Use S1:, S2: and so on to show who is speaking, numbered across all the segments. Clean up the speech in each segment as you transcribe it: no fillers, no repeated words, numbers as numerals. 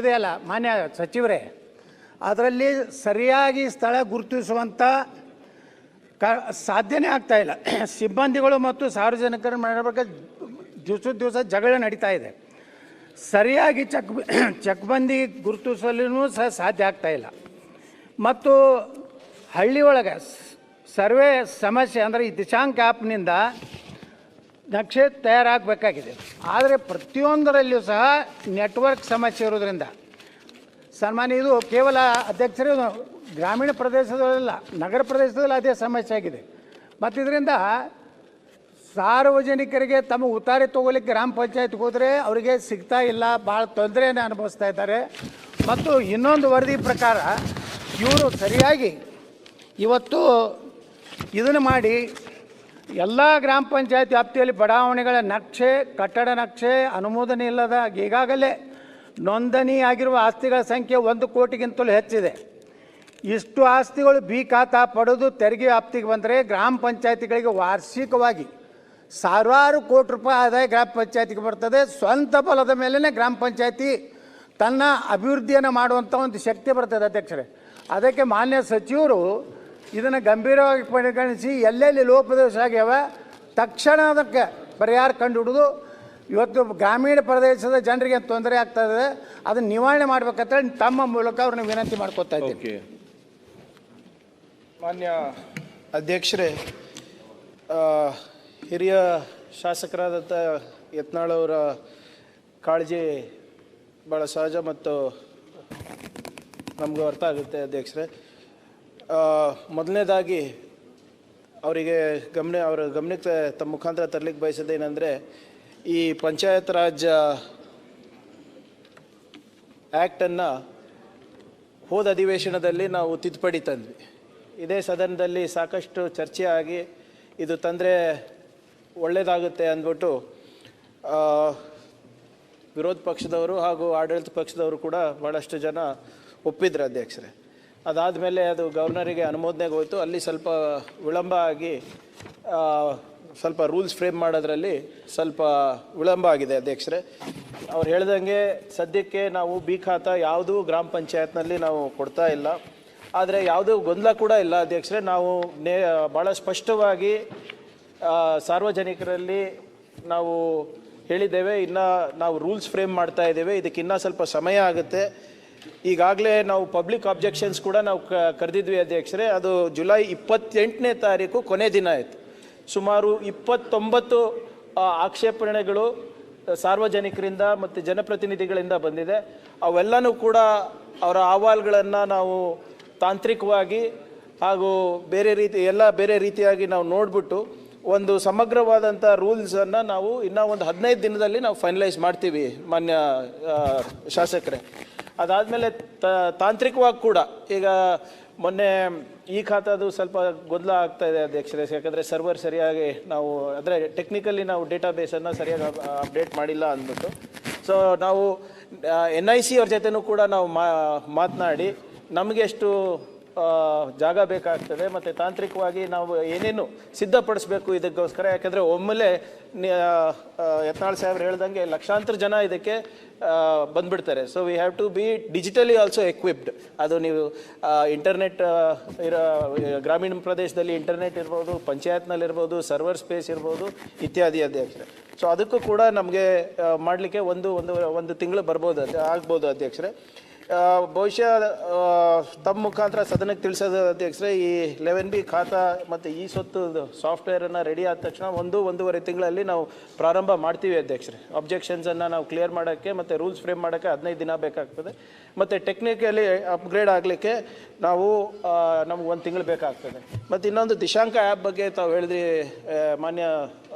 S1: ಇದೆಯಲ್ಲ ಮಾನ್ಯ ಸಚಿವರೇ, ಅದರಲ್ಲಿ ಸರಿಯಾಗಿ ಸ್ಥಳ ಗುರುತಿಸುವಂಥ ಸಾಧ್ಯನೇ ಆಗ್ತಾಯಿಲ್ಲ. ಸಿಬ್ಬಂದಿಗಳು ಮತ್ತು ಸಾರ್ವಜನಿಕರ ಬಗ್ಗೆ ದಿವಸ ಜಗಳ ನಡೀತಾ ಇದೆ. ಸರಿಯಾಗಿ ಚಕ್ಬಂದಿ ಗುರುತಿಸಲು ಸಹ ಸಾಧ್ಯ ಆಗ್ತಾಯಿಲ್ಲ. ಮತ್ತು ಹಳ್ಳಿ ಒಳಗೆ ಸರ್ವೆ ಸಮಸ್ಯೆ ಅಂದರೆ ಈ ದಿಶಾಂಕ ಆ್ಯಪ್ನಿಂದ ನಕ್ಷೆ ತಯಾರಾಗಬೇಕಾಗಿದೆ. ಆದರೆ ಪ್ರತಿಯೊಂದರಲ್ಲಿಯೂ ಸಹ ನೆಟ್ವರ್ಕ್ ಸಮಸ್ಯೆ ಇರೋದರಿಂದ ಸನ್ಮಾನ್ಯ ಇದು ಕೇವಲ ಅಧ್ಯಕ್ಷರೇ ಗ್ರಾಮೀಣ ಪ್ರದೇಶದಲ್ಲ, ನಗರ ಪ್ರದೇಶದಲ್ಲಿ ಅದೇ ಸಮಸ್ಯೆ ಆಗಿದೆ. ಮತ್ತು ಇದರಿಂದ ಸಾರ್ವಜನಿಕರಿಗೆ ತಮ್ಮ ಉತ್ತಾರಿ ತೊಗೊಲಿಕ್ಕೆ ಗ್ರಾಮ ಪಂಚಾಯತ್ಗೆ ಹೋದರೆ ಅವರಿಗೆ ಸಿಗ್ತಾ ಇಲ್ಲ, ಭಾಳ ತೊಂದರೆಯನ್ನು ಅನುಭವಿಸ್ತಾ ಇದ್ದಾರೆ. ಮತ್ತು ಇನ್ನೊಂದು ವರದಿ ಪ್ರಕಾರ ಇವರು ಸರಿಯಾಗಿ ಇವತ್ತು ಇದನ್ನು ಮಾಡಿ ಎಲ್ಲ ಗ್ರಾಮ ಪಂಚಾಯತ್ ವ್ಯಾಪ್ತಿಯಲ್ಲಿ ಬಡಾವಣೆಗಳ ನಕ್ಷೆ, ಕಟ್ಟಡ ನಕ್ಷೆ ಅನುಮೋದನೆ ಇಲ್ಲದ ಈಗಾಗಲೇ ನೋಂದಣಿಯಾಗಿರುವ ಆಸ್ತಿಗಳ ಸಂಖ್ಯೆ 1 ಕೋಟಿಗಿಂತಲೂ ಹೆಚ್ಚಿದೆ. ಇಷ್ಟು ಆಸ್ತಿಗಳು ಬಿ ಖಾತಾ ಪಡೆದು ತೆರಿಗೆ ವ್ಯಾಪ್ತಿಗೆ ಬಂದರೆ ಗ್ರಾಮ ಪಂಚಾಯತಿಗಳಿಗೆ ವಾರ್ಷಿಕವಾಗಿ ಸಾವಿರಾರು ಕೋಟಿ ರೂಪಾಯಿ ಆದಾಯ ಗ್ರಾಮ ಪಂಚಾಯತಿಗೆ ಬರ್ತದೆ. ಸ್ವಂತ ಬಲದ ಮೇಲೇ ಗ್ರಾಮ ಪಂಚಾಯತಿ ತನ್ನ ಅಭಿವೃದ್ಧಿಯನ್ನು ಮಾಡುವಂಥ ಒಂದು ಶಕ್ತಿ ಬರ್ತದೆ ಅಧ್ಯಕ್ಷರೇ. ಅದಕ್ಕೆ ಮಾನ್ಯ ಸಚಿವರು ಇದನ್ನು ಗಂಭೀರವಾಗಿ ಪರಿಗಣಿಸಿ ಎಲ್ಲೆಲ್ಲಿ ಲೋಪದೋಷ ಆಗ್ಯಾವ ತಕ್ಷಣ ಅದಕ್ಕೆ ಪರಿಹಾರ ಕಂಡುಹಿಡಿದು ಇವತ್ತು ಗ್ರಾಮೀಣ ಪ್ರದೇಶದ ಜನರಿಗೆ ತೊಂದರೆ ಆಗ್ತಾಯಿದೆ, ಅದನ್ನು ನಿವಾರಣೆ ಮಾಡಬೇಕಂತೇಳಿ ತಮ್ಮ ಮೂಲಕ ಅವ್ರನ್ನ ವಿನಂತಿ ಮಾಡ್ಕೊತಾ ಇದ್ದೀನಿ.
S2: ಮಾನ್ಯ ಅಧ್ಯಕ್ಷರೇ, ಹಿರಿಯ ಶಾಸಕರಾದಂಥ ಯತ್ನಾಳ್ ಅವರ ಕಾಳಜಿ ಭಾಳ ಸಹಜ ಮತ್ತು ನಮಗೂ ಅರ್ಥ ಆಗುತ್ತೆ ಅಧ್ಯಕ್ಷರೇ. ಮೊದಲನೇದಾಗಿ ಅವರಿಗೆ ಅವರ ಗಮನಕ್ಕೆ ತಮ್ಮ ಮುಖಾಂತರ ತರಲಿಕ್ಕೆ ಬಯಸೋದೇನೆಂದರೆ, ಈ ಪಂಚಾಯತ್ ರಾಜ್ ಆ್ಯಕ್ಟನ್ನು ಹೋದ ಅಧಿವೇಶನದಲ್ಲಿ ನಾವು ತಿದ್ದುಪಡಿ ತಂದ್ವಿ. ಇದೇ ಸದನದಲ್ಲಿ ಸಾಕಷ್ಟು ಚರ್ಚೆ ಆಗಿ ಇದು ತಂದರೆ ಒಳ್ಳೆಯದಾಗುತ್ತೆ ಅಂದ್ಬಿಟ್ಟು ವಿರೋಧ ಪಕ್ಷದವರು ಹಾಗೂ ಆಡಳಿತ ಪಕ್ಷದವರು ಕೂಡ ಭಾಳಷ್ಟು ಜನ ಒಪ್ಪಿದ್ರು ಅಧ್ಯಕ್ಷರೇ. ಅದಾದಮೇಲೆ ಅದು ಗವರ್ನರಿಗೆ ಅನುಮೋದನೆಗೆ ಹೋಯಿತು. ಅಲ್ಲಿ ಸ್ವಲ್ಪ ವಿಳಂಬ ಆಗಿ ಸ್ವಲ್ಪ ರೂಲ್ಸ್ ಫ್ರೇಮ್ ಮಾಡೋದ್ರಲ್ಲಿ ಸ್ವಲ್ಪ ವಿಳಂಬ ಆಗಿದೆ ಅಧ್ಯಕ್ಷರೇ. ಅವ್ರು ಹೇಳ್ದಂಗೆ ಸದ್ಯಕ್ಕೆ ನಾವು ಬಿ ಖಾತಾ ಯಾವುದೂ ಗ್ರಾಮ ಪಂಚಾಯತ್ನಲ್ಲಿ ನಾವು ಕೊಡ್ತಾ ಇಲ್ಲ. ಆದರೆ ಯಾವುದೂ ಗೊಂದಲ ಕೂಡ ಇಲ್ಲ ಅಧ್ಯಕ್ಷರೇ. ನಾವು ಭಾಳ ಸ್ಪಷ್ಟವಾಗಿ ಸಾರ್ವಜನಿಕರಲ್ಲಿ ನಾವು ಹೇಳಿದ್ದೇವೆ, ಇನ್ನು ನಾವು ರೂಲ್ಸ್ ಫ್ರೇಮ್ ಮಾಡ್ತಾ ಇದ್ದೇವೆ, ಇದಕ್ಕಿನ್ನ ಸ್ವಲ್ಪ ಸಮಯ ಆಗುತ್ತೆ. ಈಗಾಗಲೇ ನಾವು ಪಬ್ಲಿಕ್ ಅಬ್ಜೆಕ್ಷನ್ಸ್ ಕೂಡ ನಾವು ಕರೆದಿದ್ವಿ ಅಧ್ಯಕ್ಷರೇ. ಅದು ಜುಲೈ 28ನೇ ತಾರೀಕು ಕೊನೆ ದಿನ ಆಯಿತು. ಸುಮಾರು 29 ಆಕ್ಷೇಪಣೆಗಳು ಸಾರ್ವಜನಿಕರಿಂದ ಮತ್ತು ಜನಪ್ರತಿನಿಧಿಗಳಿಂದ ಬಂದಿದೆ. ಅವೆಲ್ಲನೂ ಕೂಡ ಅವರ ಅಹವಾಲುಗಳನ್ನು ನಾವು ತಾಂತ್ರಿಕವಾಗಿ ಹಾಗೂ ಬೇರೆ ರೀತಿಯಾಗಿ ನಾವು ನೋಡಿಬಿಟ್ಟು ಒಂದು ಸಮಗ್ರವಾದಂಥ ರೂಲ್ಸನ್ನು ನಾವು ಇನ್ನೂ ಒಂದು 15 ದಿನದಲ್ಲಿ ನಾವು ಫೈನಲೈಸ್ ಮಾಡ್ತೀವಿ ಮಾನ್ಯ ಶಾಸಕರೇ. ಅದಾದಮೇಲೆ ತಾಂತ್ರಿಕವಾಗಿ ಕೂಡ ಈಗ ಮೊನ್ನೆ ಈ ಖಾತಾದು ಸ್ವಲ್ಪ ಗೊಂದಲ ಆಗ್ತಾ ಇದೆ ಅಧ್ಯಕ್ಷರೇ. ಯಾಕಂದರೆ ಸರ್ವರ್ ಸರಿಯಾಗಿ ನಾವು ಅಂದರೆ ಟೆಕ್ನಿಕಲಿ ನಾವು ಡೇಟಾಬೇಸನ್ನು ಸರಿಯಾಗಿ ಅಪ್ಡೇಟ್ ಮಾಡಿಲ್ಲ ಅಂದ್ಬಿಟ್ಟು. ಸೊ ನಾವು NIC ಅವ್ರ ಜೊತೆನೂ ಕೂಡ ನಾವು ಮಾತನಾಡಿ ನಮಗೆ ಎಷ್ಟು ಜಾಗ ಬೇಕಾಗ್ತದೆ ಮತ್ತು ತಾಂತ್ರಿಕವಾಗಿ ನಾವು ಏನೇನು ಸಿದ್ಧಪಡಿಸ್ಬೇಕು ಇದಕ್ಕೋಸ್ಕರ. ಯಾಕೆಂದರೆ ಒಮ್ಮೆಲೆ ಯತ್ನಾಳ್ ಸಾಹೇಬ್ರು ಹೇಳ್ದಂಗೆ ಲಕ್ಷಾಂತರ ಜನ ಇದಕ್ಕೆ ಬಂದುಬಿಡ್ತಾರೆ. So we have to be digitally also equipped. ಅದು ನೀವು ಇಂಟರ್ನೆಟ್ ಗ್ರಾಮೀಣ ಪ್ರದೇಶದಲ್ಲಿ ಇಂಟರ್ನೆಟ್ ಇರ್ಬೋದು, ಪಂಚಾಯತ್ನಲ್ಲಿರ್ಬೋದು, ಸರ್ವರ್ ಸ್ಪೇಸ್ ಇರ್ಬೋದು ಇತ್ಯಾದಿ ಅಧ್ಯಕ್ಷರೇ. ಸೊ ಅದಕ್ಕೂ ಕೂಡ ನಮಗೆ ಮಾಡಲಿಕ್ಕೆ ಒಂದು ತಿಂಗಳು ಆಗ್ಬೋದು ಅಧ್ಯಕ್ಷರೇ. ಬಹುಶಃ ತಮ್ಮ ಮುಖಾಂತರ ಸದನಕ್ಕೆ ತಿಳಿಸೋದು ಅಧ್ಯಕ್ಷರೇ, ಈ 11B ಖಾತಾ ಮತ್ತು ಈ ಸ್ವತ್ತು ಸಾಫ್ಟ್ವೇರನ್ನು ರೆಡಿ ಆದ ತಕ್ಷಣ 1-1.5 ತಿಂಗಳಲ್ಲಿ ನಾವು ಪ್ರಾರಂಭ ಮಾಡ್ತೀವಿ ಅಧ್ಯಕ್ಷರೇ. ಅಬ್ಜೆಕ್ಷನ್ಸನ್ನು ನಾವು ಕ್ಲಿಯರ್ ಮಾಡೋಕ್ಕೆ ಮತ್ತು ರೂಲ್ಸ್ ಫ್ರೇಮ್ ಮಾಡೋಕ್ಕೆ 15 ದಿನ ಬೇಕಾಗ್ತದೆ. ಮತ್ತು ಟೆಕ್ನಿಕಲಿ ಅಪ್ಗ್ರೇಡ್ ಆಗಲಿಕ್ಕೆ ನಮ್ಗೆ 1 ತಿಂಗಳು ಬೇಕಾಗ್ತದೆ. ಮತ್ತು ಇನ್ನೊಂದು ದಿಶಾಂಕ ಆ್ಯಪ್ ಬಗ್ಗೆ ತಾವು ಹೇಳಿದ್ರಿ ಮಾನ್ಯ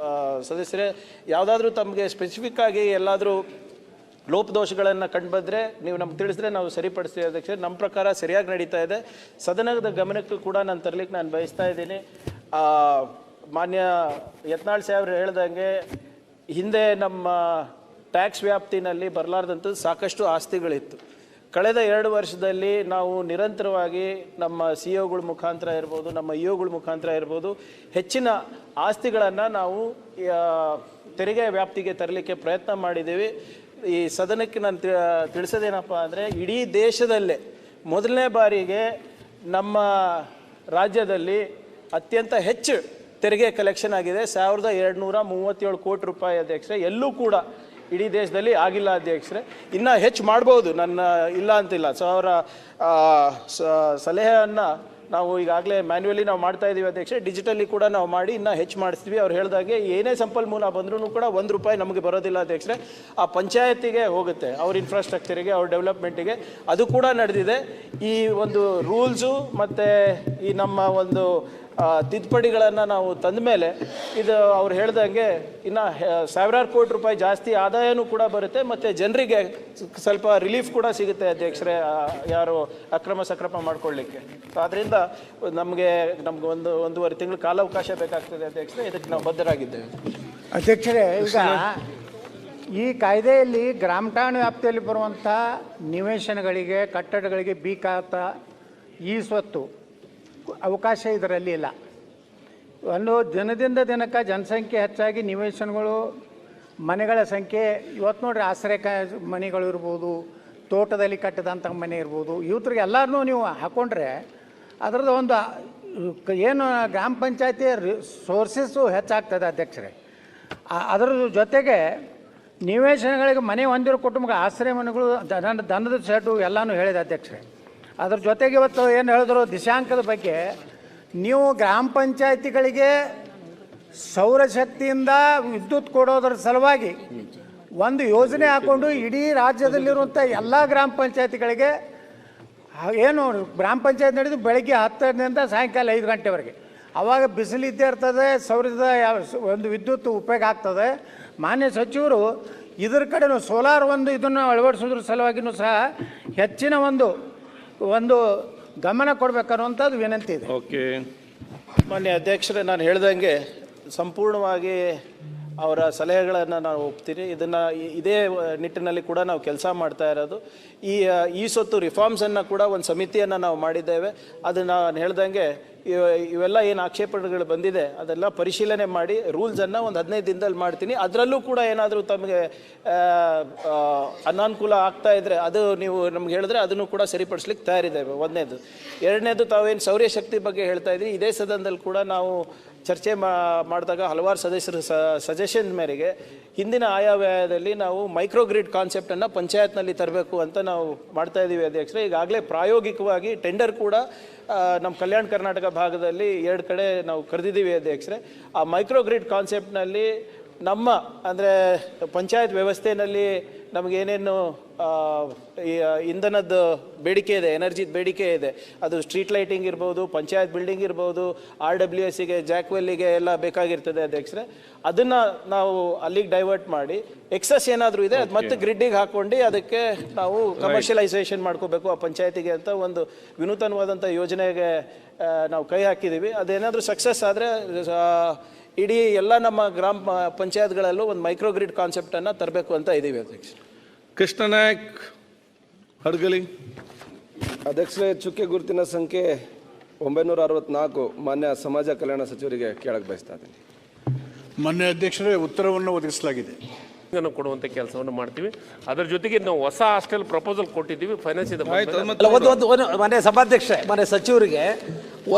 S2: ಸದಸ್ಯರೇ. ಯಾವುದಾದ್ರೂ ತಮಗೆ ಸ್ಪೆಸಿಫಿಕ್ ಆಗಿ ಎಲ್ಲಾದರೂ ಲೋಪದೋಷಗಳನ್ನು ಕಂಡುಬಂದರೆ ನೀವು ನಮ್ಗೆ ತಿಳಿಸಿದ್ರೆ ನಾವು ಸರಿಪಡಿಸ್ತೀವಿ ಅಧ್ಯಕ್ಷರೇ. ನಮ್ಮ ಪ್ರಕಾರ ಸರಿಯಾಗಿ ನಡೀತಾ ಇದೆ. ಸದನದ ಗಮನಕ್ಕೂ ಕೂಡ ನಾನು ತರಲಿಕ್ಕೆ ನಾನು ಬಯಸ್ತಾ ಇದ್ದೀನಿ. ಮಾನ್ಯ ಯತ್ನಾಳ್ ಸಾಹೇಬ್ರು ಹೇಳ್ದಂಗೆ ಹಿಂದೆ ನಮ್ಮ ಟ್ಯಾಕ್ಸ್ ವ್ಯಾಪ್ತಿನಲ್ಲಿ ಬರಲಾರ್ದಂಥದ್ದು ಸಾಕಷ್ಟು ಆಸ್ತಿಗಳಿತ್ತು. ಕಳೆದ 2 ವರ್ಷದಲ್ಲಿ ನಾವು ನಿರಂತರವಾಗಿ ನಮ್ಮ CEO ಗಳ ಮುಖಾಂತರ ಇರ್ಬೋದು, ನಮ್ಮ EO ಗಳ ಮುಖಾಂತರ ಇರ್ಬೋದು, ಹೆಚ್ಚಿನ ಆಸ್ತಿಗಳನ್ನು ನಾವು ತೆರಿಗೆ ವ್ಯಾಪ್ತಿಗೆ ತರಲಿಕ್ಕೆ ಪ್ರಯತ್ನ ಮಾಡಿದ್ದೀವಿ. ಈ ಸದನಕ್ಕೆ ನಾನು ತಿಳಿಸೋದೇನಪ್ಪ ಅಂದರೆ, ಇಡೀ ದೇಶದಲ್ಲೇ ಮೊದಲನೇ ಬಾರಿಗೆ ನಮ್ಮ ರಾಜ್ಯದಲ್ಲಿ ಅತ್ಯಂತ ಹೆಚ್ಚು ತೆರಿಗೆ ಕಲೆಕ್ಷನ್ ಆಗಿದೆ. 1237 ಕೋಟಿ ರೂಪಾಯಿ ಅಧ್ಯಕ್ಷರೇ. ಎಲ್ಲೂ ಕೂಡ ಇಡೀ ದೇಶದಲ್ಲಿ ಆಗಿಲ್ಲ ಅಧ್ಯಕ್ಷರೇ. ಇನ್ನೂ ಹೆಚ್ಚು ಮಾಡ್ಬೋದು, ನನ್ನ ಇಲ್ಲ ಅಂತಿಲ್ಲ. ಸೊ ಅವರ ಸಲಹೆಯನ್ನು ನಾವು ಈಗಾಗಲೇ ಮ್ಯಾನ್ಯುವಲಿ ನಾವು ಮಾಡ್ತಾ ಇದ್ದೀವಿ ಅಧ್ಯಕ್ಷರೇ. ಡಿಜಿಟಲಿ ಕೂಡ ನಾವು ಮಾಡಿ ಇನ್ನೂ ಹೆಚ್ಚು ಮಾಡಿಸ್ತೀವಿ. ಅವ್ರು ಹೇಳಿದಾಗೆ ಏನೇ ಸಂಪನ್ಮೂಲ ಬಂದ್ರೂ ಕೂಡ ₹1 ನಮಗೆ ಬರೋದಿಲ್ಲ ಅಧ್ಯಕ್ಷರೇ. ಆ ಪಂಚಾಯತಿಗೆ ಹೋಗುತ್ತೆ, ಅವ್ರ ಇನ್ಫ್ರಾಸ್ಟ್ರಕ್ಚರಿಗೆ, ಅವ್ರ ಡೆವಲಪ್ಮೆಂಟಿಗೆ. ಅದು ಕೂಡ ನಡೆದಿದೆ. ಈ ಒಂದು ರೂಲ್ಸು ಮತ್ತು ಈ ನಮ್ಮ ಒಂದು ತಿದ್ದುಪಡಿಗಳನ್ನು ನಾವು ತಂದ ಮೇಲೆ ಇದು ಅವ್ರು ಹೇಳ್ದಂಗೆ ಇನ್ನು ಸಾವಿರಾರು ಕೋಟಿ ರೂಪಾಯಿ ಜಾಸ್ತಿ ಆದಾಯನೂ ಕೂಡ ಬರುತ್ತೆ, ಮತ್ತು ಜನರಿಗೆ ಸ್ವಲ್ಪ ರಿಲೀಫ್ ಕೂಡ ಸಿಗುತ್ತೆ ಅಧ್ಯಕ್ಷರೇ, ಯಾರು ಅಕ್ರಮ ಸಕ್ರಮ ಮಾಡ್ಕೊಳ್ಳಿಕ್ಕೆ. ಸೊ ಅದರಿಂದ ನಮಗೆ ಒಂದೂವರೆ ತಿಂಗಳು ಕಾಲಾವಕಾಶ ಬೇಕಾಗ್ತದೆ ಅಧ್ಯಕ್ಷರೇ. ಇದಕ್ಕೆ ನಾವು ಬದ್ಧರಾಗಿದ್ದೇವೆ
S1: ಅಧ್ಯಕ್ಷರೇ. ಈಗ ಈ ಕಾಯ್ದೆಯಲ್ಲಿ ಗ್ರಾಮ ಠಾಣೆ ವ್ಯಾಪ್ತಿಯಲ್ಲಿ ಬರುವಂಥ ನಿವೇಶನಗಳಿಗೆ, ಕಟ್ಟಡಗಳಿಗೆ ಖಾತಾ ಈ ಸ್ವತ್ತು ಅವಕಾಶ ಇದರಲ್ಲಿ ಇಲ್ಲ. ಒಂದು ದಿನದಿಂದ ದಿನಕ್ಕೆ ಜನಸಂಖ್ಯೆ ಹೆಚ್ಚಾಗಿ ನಿವೇಶನಗಳು, ಮನೆಗಳ ಸಂಖ್ಯೆ ಇವತ್ತು ನೋಡ್ರಿ, ಆಶ್ರಯ ಮನೆಗಳು ಇರ್ಬೋದು, ತೋಟದಲ್ಲಿ ಕಟ್ಟಿದಂಥ ಮನೆ ಇರ್ಬೋದು, ಇವತ್ರಿಗೆ ಎಲ್ಲರನ್ನೂ ನೀವು ಹಾಕ್ಕೊಂಡ್ರೆ ಅದರದ್ದು ಒಂದು ಏನು ಗ್ರಾಮ ಪಂಚಾಯತಿ ಸೋರ್ಸಸ್ಸು ಹೆಚ್ಚಾಗ್ತದೆ ಅಧ್ಯಕ್ಷರೇ. ಅದರ ಜೊತೆಗೆ ನಿವೇಶನಗಳಿಗೆ ಮನೆ ಹೊಂದಿರೋ ಕುಟುಂಬಕ್ಕೆ ಆಶ್ರಯ ಮನೆಗಳು, ದನದ ಶೆಡ್ಡು ಎಲ್ಲನೂ ಹೇಳಿದೆ ಅಧ್ಯಕ್ಷರೇ. ಅದ್ರ ಜೊತೆಗೆ ಇವತ್ತು ಏನು ಹೇಳಿದ್ರು ದಿಶಾಂಕದ ಬಗ್ಗೆ, ನೀವು ಗ್ರಾಮ ಪಂಚಾಯತಿಗಳಿಗೆ ಸೌರಶಕ್ತಿಯಿಂದ ವಿದ್ಯುತ್ ಕೊಡೋದ್ರ ಸಲುವಾಗಿ ಒಂದು ಯೋಜನೆ ಹಾಕ್ಕೊಂಡು ಇಡೀ ರಾಜ್ಯದಲ್ಲಿರುವಂಥ ಎಲ್ಲ ಗ್ರಾಮ ಪಂಚಾಯತಿಗಳಿಗೆ ಏನು ಗ್ರಾಮ ಪಂಚಾಯತ್ ನಡೆದು ಬೆಳಗ್ಗೆ 10ರಿಂದ ಸಾಯಂಕಾಲ 5 ಗಂಟೆವರೆಗೆ, ಆವಾಗ ಬಿಸಿಲಿದ್ದೇ ಇರ್ತದೆ, ಸೌರದ ಒಂದು ವಿದ್ಯುತ್ ಉಪಯೋಗ ಆಗ್ತದೆ. ಮಾನ್ಯ ಸಚಿವರು ಇದ್ರ ಕಡೆನೂ ಸೋಲಾರ್ ಒಂದು ಇದನ್ನು ಅಳವಡಿಸೋದ್ರ ಸಲುವಾಗಿಯೂ ಸಹ ಹೆಚ್ಚಿನ ಒಂದು ಗಮನ ಕೊಡಬೇಕನ್ನುವಂಥದ್ದು ವಿನಂತಿ ಇದೆ.
S2: ಓಕೆ ಮಾನ್ಯ ಅಧ್ಯಕ್ಷರೇ, ನಾನು ಹೇಳ್ದಂಗೆ ಸಂಪೂರ್ಣವಾಗಿ ಅವರ ಸಲಹೆಗಳನ್ನು ನಾನು ಒಪ್ತೀನಿ. ಇದನ್ನು ಇದೇ ನಿಟ್ಟಿನಲ್ಲಿ ಕೂಡ ನಾವು ಕೆಲಸ ಮಾಡ್ತಾ ಇರೋದು. ಈ ಸೊತ್ತು ರಿಫಾರ್ಮ್ಸನ್ನು ಕೂಡ ಒಂದು ಸಮಿತಿಯನ್ನು ನಾವು ಮಾಡಿದ್ದೇವೆ. ಅದನ್ನು ನಾನು ಹೇಳ್ದಂಗೆ ಇವೆಲ್ಲ ಏನು ಆಕ್ಷೇಪಣೆಗಳು ಬಂದಿದೆ ಅದೆಲ್ಲ ಪರಿಶೀಲನೆ ಮಾಡಿ ರೂಲ್ಸನ್ನು ಒಂದು 15 ದಿನದಲ್ಲಿ ಮಾಡ್ತೀನಿ. ಅದರಲ್ಲೂ ಕೂಡ ಏನಾದರೂ ತಮಗೆ ಅನಾನುಕೂಲ ಆಗ್ತಾ ಇದ್ದರೆ ಅದು ನೀವು ನಮ್ಗೆ ಹೇಳಿದ್ರೆ ಅದನ್ನು ಕೂಡ ಸರಿಪಡಿಸ್ಲಿಕ್ಕೆ ತಯಾರಿದ್ದೇವೆ. ಒಂದನೇದು. ಎರಡನೇದು, ತಾವೇನು ಸೌರಶಕ್ತಿ ಬಗ್ಗೆ ಹೇಳ್ತಾ ಇದ್ರಿ, ಇದೇ ಸದನದಲ್ಲಿ ಕೂಡ ನಾವು ಚರ್ಚೆ ಮಾಡಿದಾಗ ಹಲವಾರು ಸದಸ್ಯರು ಸಜೆಷನ್ ಮೇರೆಗೆ ಹಿಂದಿನ ಆಯವ್ಯಯದಲ್ಲಿ ನಾವು ಮೈಕ್ರೋಗ್ರಿಡ್ ಕಾನ್ಸೆಪ್ಟನ್ನು ಪಂಚಾಯತ್ನಲ್ಲಿ ತರಬೇಕು ಅಂತ ನಾವು ಮಾಡ್ತಾ ಇದ್ದೀವಿ ಅಧ್ಯಕ್ಷರೇ. ಈಗಾಗಲೇ ಪ್ರಾಯೋಗಿಕವಾಗಿ ಟೆಂಡರ್ ಕೂಡ ನಮ್ಮ ಕಲ್ಯಾಣ ಕರ್ನಾಟಕ ಭಾಗದಲ್ಲಿ 2 ಕಡೆ ನಾವು ಕರೆದಿದ್ದೀವಿ ಅಧ್ಯಕ್ಷರೇ. ಆ ಮೈಕ್ರೋಗ್ರಿಡ್ ಕಾನ್ಸೆಪ್ಟ್ನಲ್ಲಿ ನಮ್ಮ ಅಂದರೆ ಪಂಚಾಯತ್ ವ್ಯವಸ್ಥೆಯಲ್ಲಿ ನಮಗೇನೇನು ಇಂಧನದ ಬೇಡಿಕೆ ಇದೆ, ಎನರ್ಜಿದ ಬೇಡಿಕೆ ಇದೆ, ಅದು ಸ್ಟ್ರೀಟ್ ಲೈಟಿಂಗ್ ಇರ್ಬೋದು, ಪಂಚಾಯತ್ ಬಿಲ್ಡಿಂಗ್ ಇರ್ಬೋದು, RWSಗೆ, ಜಾಕ್ವೆಲ್ಲಿಗೆ ಎಲ್ಲ ಬೇಕಾಗಿರ್ತದೆ ಅಧ್ಯಕ್ಷರೇ. ಅದನ್ನು ನಾವು ಅಲ್ಲಿಗೆ ಡೈವರ್ಟ್ ಮಾಡಿ ಎಕ್ಸಸ್ ಏನಾದರೂ ಇದೆ ಅದು ಮತ್ತೆ ಗ್ರಿಡ್ಡಿಗೆ ಹಾಕ್ಕೊಂಡು ಅದಕ್ಕೆ ನಾವು ಕಮರ್ಷಿಯಲೈಸೇಷನ್ ಮಾಡ್ಕೋಬೇಕು ಆ ಪಂಚಾಯತಿಗೆ ಅಂತ ಒಂದು ವಿನೂತನವಾದಂಥ ಯೋಜನೆಗೆ ನಾವು ಕೈ ಹಾಕಿದ್ದೀವಿ. ಅದೇನಾದರೂ ಸಕ್ಸಸ್ ಆದರೆ ಇಡೀ ಎಲ್ಲ ನಮ್ಮ ಗ್ರಾಮ ಪಂಚಾಯತ್ಗಳಲ್ಲೂ ಒಂದು ಮೈಕ್ರೋಗ್ರಿಡ್ ಕಾನ್ಸೆಪ್ಟನ್ನು ತರಬೇಕು ಅಂತ ಇದ್ದೀವಿ ಅಧ್ಯಕ್ಷ.
S3: ಕೃಷ್ಣನಾಯಕ್ ಹಡ್ಗಲಿ.
S4: ಅಧ್ಯಕ್ಷರೇ, ಚುಕ್ಕೆ ಗುರುತಿನ ಸಂಖ್ಯೆ 964 ಮಾನ್ಯ ಸಮಾಜ ಕಲ್ಯಾಣ ಸಚಿವರಿಗೆ ಕೇಳಕ್ಕೆ ಬಯಸ್ತಾ ಇದ್ದೀನಿ.
S3: ಮಾನ್ಯ ಅಧ್ಯಕ್ಷರೇ, ಉತ್ತರವನ್ನು ಒದಗಿಸಲಾಗಿದೆ.
S5: ಕೊಡುವಂಥ ಕೆಲಸವನ್ನು ಮಾಡ್ತೀವಿ. ಅದರ ಜೊತೆಗೆ ನಾವು ಹೊಸ ಹಾಸ್ಟೆಲ್ ಪ್ರಪೋಸಲ್ ಕೊಟ್ಟಿದ್ದೀವಿ. ಫೈನಾನ್ಸ್
S6: ಮನೆ ಸಭಾಧ್ಯಕ್ಷರೇ, ಮನೆ ಸಚಿವರಿಗೆ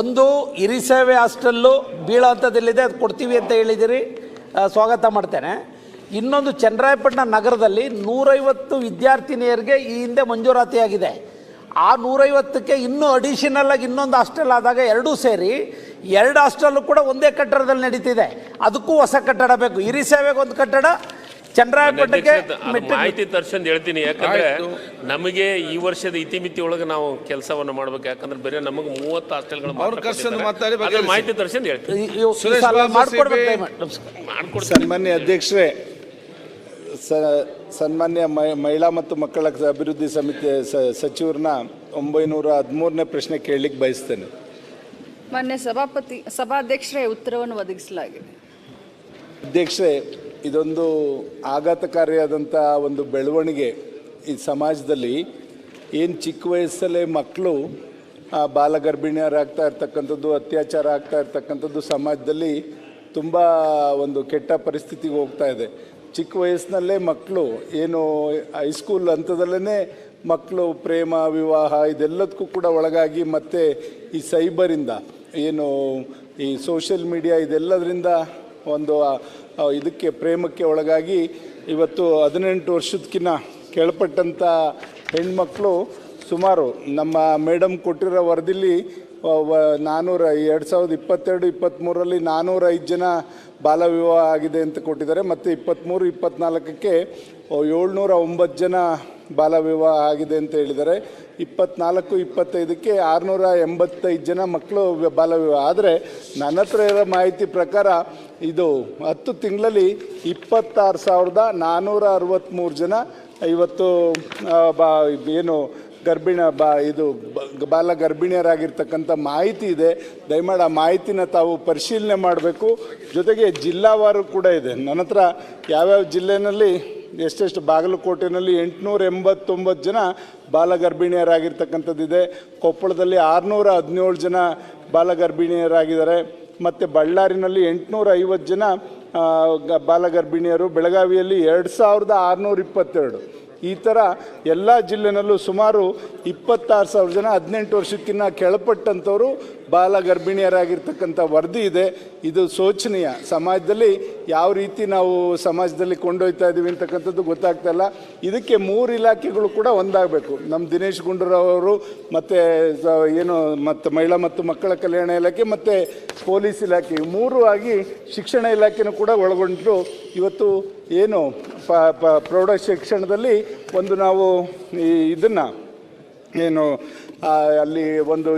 S6: ಒಂದು ಹಿರಿಸೇವೆ ಹಾಸ್ಟೆಲ್ಲು ಬೀಳೋ ಅಂಥದ್ದಿಲ್ಲಿದೆ, ಅದು ಕೊಡ್ತೀವಿ ಅಂತ ಹೇಳಿದಿರಿ, ಸ್ವಾಗತ ಮಾಡ್ತೇನೆ. ಇನ್ನೊಂದು ಚನ್ನರಾಯಪಟ್ಟಣ ನಗರದಲ್ಲಿ 150 ವಿದ್ಯಾರ್ಥಿನಿಯರಿಗೆ ಈ ಹಿಂದೆ ಮಂಜೂರಾತಿಯಾಗಿದೆ. ಆ 150ಕ್ಕೆ ಇನ್ನೂ ಅಡಿಷನಲ್ ಆಗಿ ಇನ್ನೊಂದು ಹಾಸ್ಟೆಲ್ ಆದಾಗ ಎರಡೂ ಸೇರಿ 2 ಹಾಸ್ಟೆಲ್ಲು ಕೂಡ ಒಂದೇ ಕಟ್ಟಡದಲ್ಲಿ ನಡೀತಿದೆ. ಅದಕ್ಕೂ ಹೊಸ ಕಟ್ಟಡ ಬೇಕು. ಹಿರಿಸೇವೆಗೆ ಒಂದು ಕಟ್ಟಡ, ಚನ್ನರಾಯಪಟ್ಟಣಕ್ಕೆ
S5: ಮಾಹಿತಿ ತರ್ಸಂದ್ ಹೇಳ್ತೀನಿ. ಯಾಕಂದ್ರೆ ನಮಗೆ ಈ ವರ್ಷದ ಇತಿಮಿತಿ ಒಳಗೆ ನಾವು ಕೆಲಸವನ್ನು ಮಾಡ್ಬೇಕು. ಯಾಕಂದ್ರೆ ಬೇರೆ ನಮಗೆ 30 ಹಾಸ್ಟೆಲ್ಗಳು ಮಾಹಿತಿ ತರ್ಸಂದ್ ಹೇಳ್ತೀನಿ.
S7: ಸನ್ಮಾನ್ಯ ಅಧ್ಯಕ್ಷರೇ, ಸನ್ಮಾನ್ಯ ಮಹಿಳಾ ಮತ್ತು ಮಕ್ಕಳ ಅಭಿವೃದ್ಧಿ ಸಮಿತಿ ಸಚಿವರನ್ನ 913ನೇ ಪ್ರಶ್ನೆ ಕೇಳಲಿಕ್ಕೆ ಬಯಸ್ತೇನೆ.
S8: ಮಾನ್ಯ ಸಭಾಧ್ಯಕ್ಷರೇ, ಉತ್ತರವನ್ನು ಒದಗಿಸಲಾಗಿದೆ.
S7: ಅಧ್ಯಕ್ಷರೇ, ಇದೊಂದು ಆಘಾತಕಾರಿಯಾದಂಥ ಒಂದು ಬೆಳವಣಿಗೆ ಈ ಸಮಾಜದಲ್ಲಿ. ಏನು ಚಿಕ್ಕ ವಯಸ್ಸಲ್ಲೇ ಮಕ್ಕಳು ಬಾಲಗರ್ಭಿಣಿಯರಾಗ್ತಾ ಇರ್ತಕ್ಕಂಥದ್ದು, ಅತ್ಯಾಚಾರ ಆಗ್ತಾ ಇರ್ತಕ್ಕಂಥದ್ದು ಸಮಾಜದಲ್ಲಿ ತುಂಬ ಒಂದು ಕೆಟ್ಟ ಪರಿಸ್ಥಿತಿಗೆ ಹೋಗ್ತಾ ಇದೆ. ಚಿಕ್ಕ ವಯಸ್ಸಿನಲ್ಲೇ ಮಕ್ಕಳು ಏನು ಹೈಸ್ಕೂಲ್ ಹಂತದಲ್ಲೇ ಮಕ್ಕಳು ಪ್ರೇಮ ವಿವಾಹ ಇದೆಲ್ಲದಕ್ಕೂ ಕೂಡ ಒಳಗಾಗಿ ಮತ್ತು ಈ ಸೈಬರಿಂದ ಏನು ಈ ಸೋಷಿಯಲ್ ಮೀಡಿಯಾ ಇದೆಲ್ಲದರಿಂದ ಒಂದು ಇದಕ್ಕೆ ಪ್ರೇಮಕ್ಕೆ ಒಳಗಾಗಿ ಇವತ್ತು 18 ವರ್ಷದಕ್ಕಿಂತ ಕೆಳಪಟ್ಟಂಥ ಹೆಣ್ಮಕ್ಳು ಸುಮಾರು ನಮ್ಮ ಮೇಡಮ್ ಕೊಟ್ಟಿರೋ ವರದಿಲಿ 2022-23ರಲ್ಲಿ 405 ಜನ ಬಾಲ ವಿವಾಹ ಆಗಿದೆ ಅಂತ ಕೊಟ್ಟಿದ್ದಾರೆ. ಮತ್ತು 23-24ಕ್ಕೆ 709 ಜನ ಬಾಲ ವಿವಾಹ ಆಗಿದೆ ಅಂತ ಹೇಳಿದ್ದಾರೆ. 24-25ಕ್ಕೆ 685 ಜನ ಮಕ್ಕಳು ಬಾಲ ವಿವಾಹ. ಆದರೆ ನನ್ನ ಹತ್ರ ಇರೋ ಮಾಹಿತಿ ಪ್ರಕಾರ ಇದು 10 ತಿಂಗಳಲ್ಲಿ 26,463 ಜನ ಇವತ್ತು ಏನು ಬಾಲ ಗರ್ಭಿಣಿಯರಾಗಿರ್ತಕ್ಕಂಥ ಮಾಹಿತಿ ಇದೆ. ದಯಮಾಡಿ ಆ ಮಾಹಿತಿನ ತಾವು ಪರಿಶೀಲನೆ ಮಾಡಬೇಕು. ಜೊತೆಗೆ ಜಿಲ್ಲಾವಾರು ಕೂಡ ಇದೆ ನನ್ನ ಹತ್ರ, ಯಾವ್ಯಾವ ಜಿಲ್ಲೆಯಲ್ಲಿ ಎಷ್ಟೆಷ್ಟು. ಬಾಗಲಕೋಟೆಯಲ್ಲಿ 889 ಜನ ಬಾಲ ಗರ್ಭಿಣಿಯರಾಗಿರ್ತಕ್ಕಂಥದ್ದಿದೆ. ಕೊಪ್ಪಳದಲ್ಲಿ 617 ಜನ ಬಾಲ ಗರ್ಭಿಣಿಯರಾಗಿದ್ದಾರೆ. ಮತ್ತು ಬಳ್ಳಾರಿನಲ್ಲಿ 850 ಜನ ಬಾಲ ಗರ್ಭಿಣಿಯರು. ಬೆಳಗಾವಿಯಲ್ಲಿ 2622. ಈ ಥರ ಎಲ್ಲ ಜಿಲ್ಲೆನಲ್ಲೂ ಸುಮಾರು 26,000 ಜನ 18 ವರ್ಷಕ್ಕಿಂತ ಕೆಳಪಟ್ಟಂಥವರು ಬಾಲ ಗರ್ಭಿಣಿಯರಾಗಿರ್ತಕ್ಕಂಥ ವರದಿ ಇದೆ. ಇದು ಶೋಚನೀಯ. ಸಮಾಜದಲ್ಲಿ ಯಾವ ರೀತಿ ನಾವು ಸಮಾಜದಲ್ಲಿ ಕೊಂಡೊಯ್ತಾ ಇದ್ದೀವಿ ಅಂತಕ್ಕಂಥದ್ದು ಗೊತ್ತಾಗ್ತಾ ಇಲ್ಲ. ಇದಕ್ಕೆ 3 ಇಲಾಖೆಗಳು ಕೂಡ ಒಂದಾಗಬೇಕು. ನಮ್ಮ ದಿನೇಶ್ ಗುಂಡೂರಾವ್ ಅವರು ಮತ್ತು ಮಹಿಳಾ ಮತ್ತು ಮಕ್ಕಳ ಕಲ್ಯಾಣ ಇಲಾಖೆ ಮತ್ತು ಪೊಲೀಸ್ ಇಲಾಖೆ 3 ಆಗಿ ಶಿಕ್ಷಣ ಇಲಾಖೆನೂ ಕೂಡ ಒಳಗೊಂಡು ಇವತ್ತು ಏನು ಪ್ರೌಢ ಶಿಕ್ಷಣದಲ್ಲಿ ಒಂದು ನಾವು ಇದನ್ನು ಏನು ಅಲ್ಲಿ ಒಂದು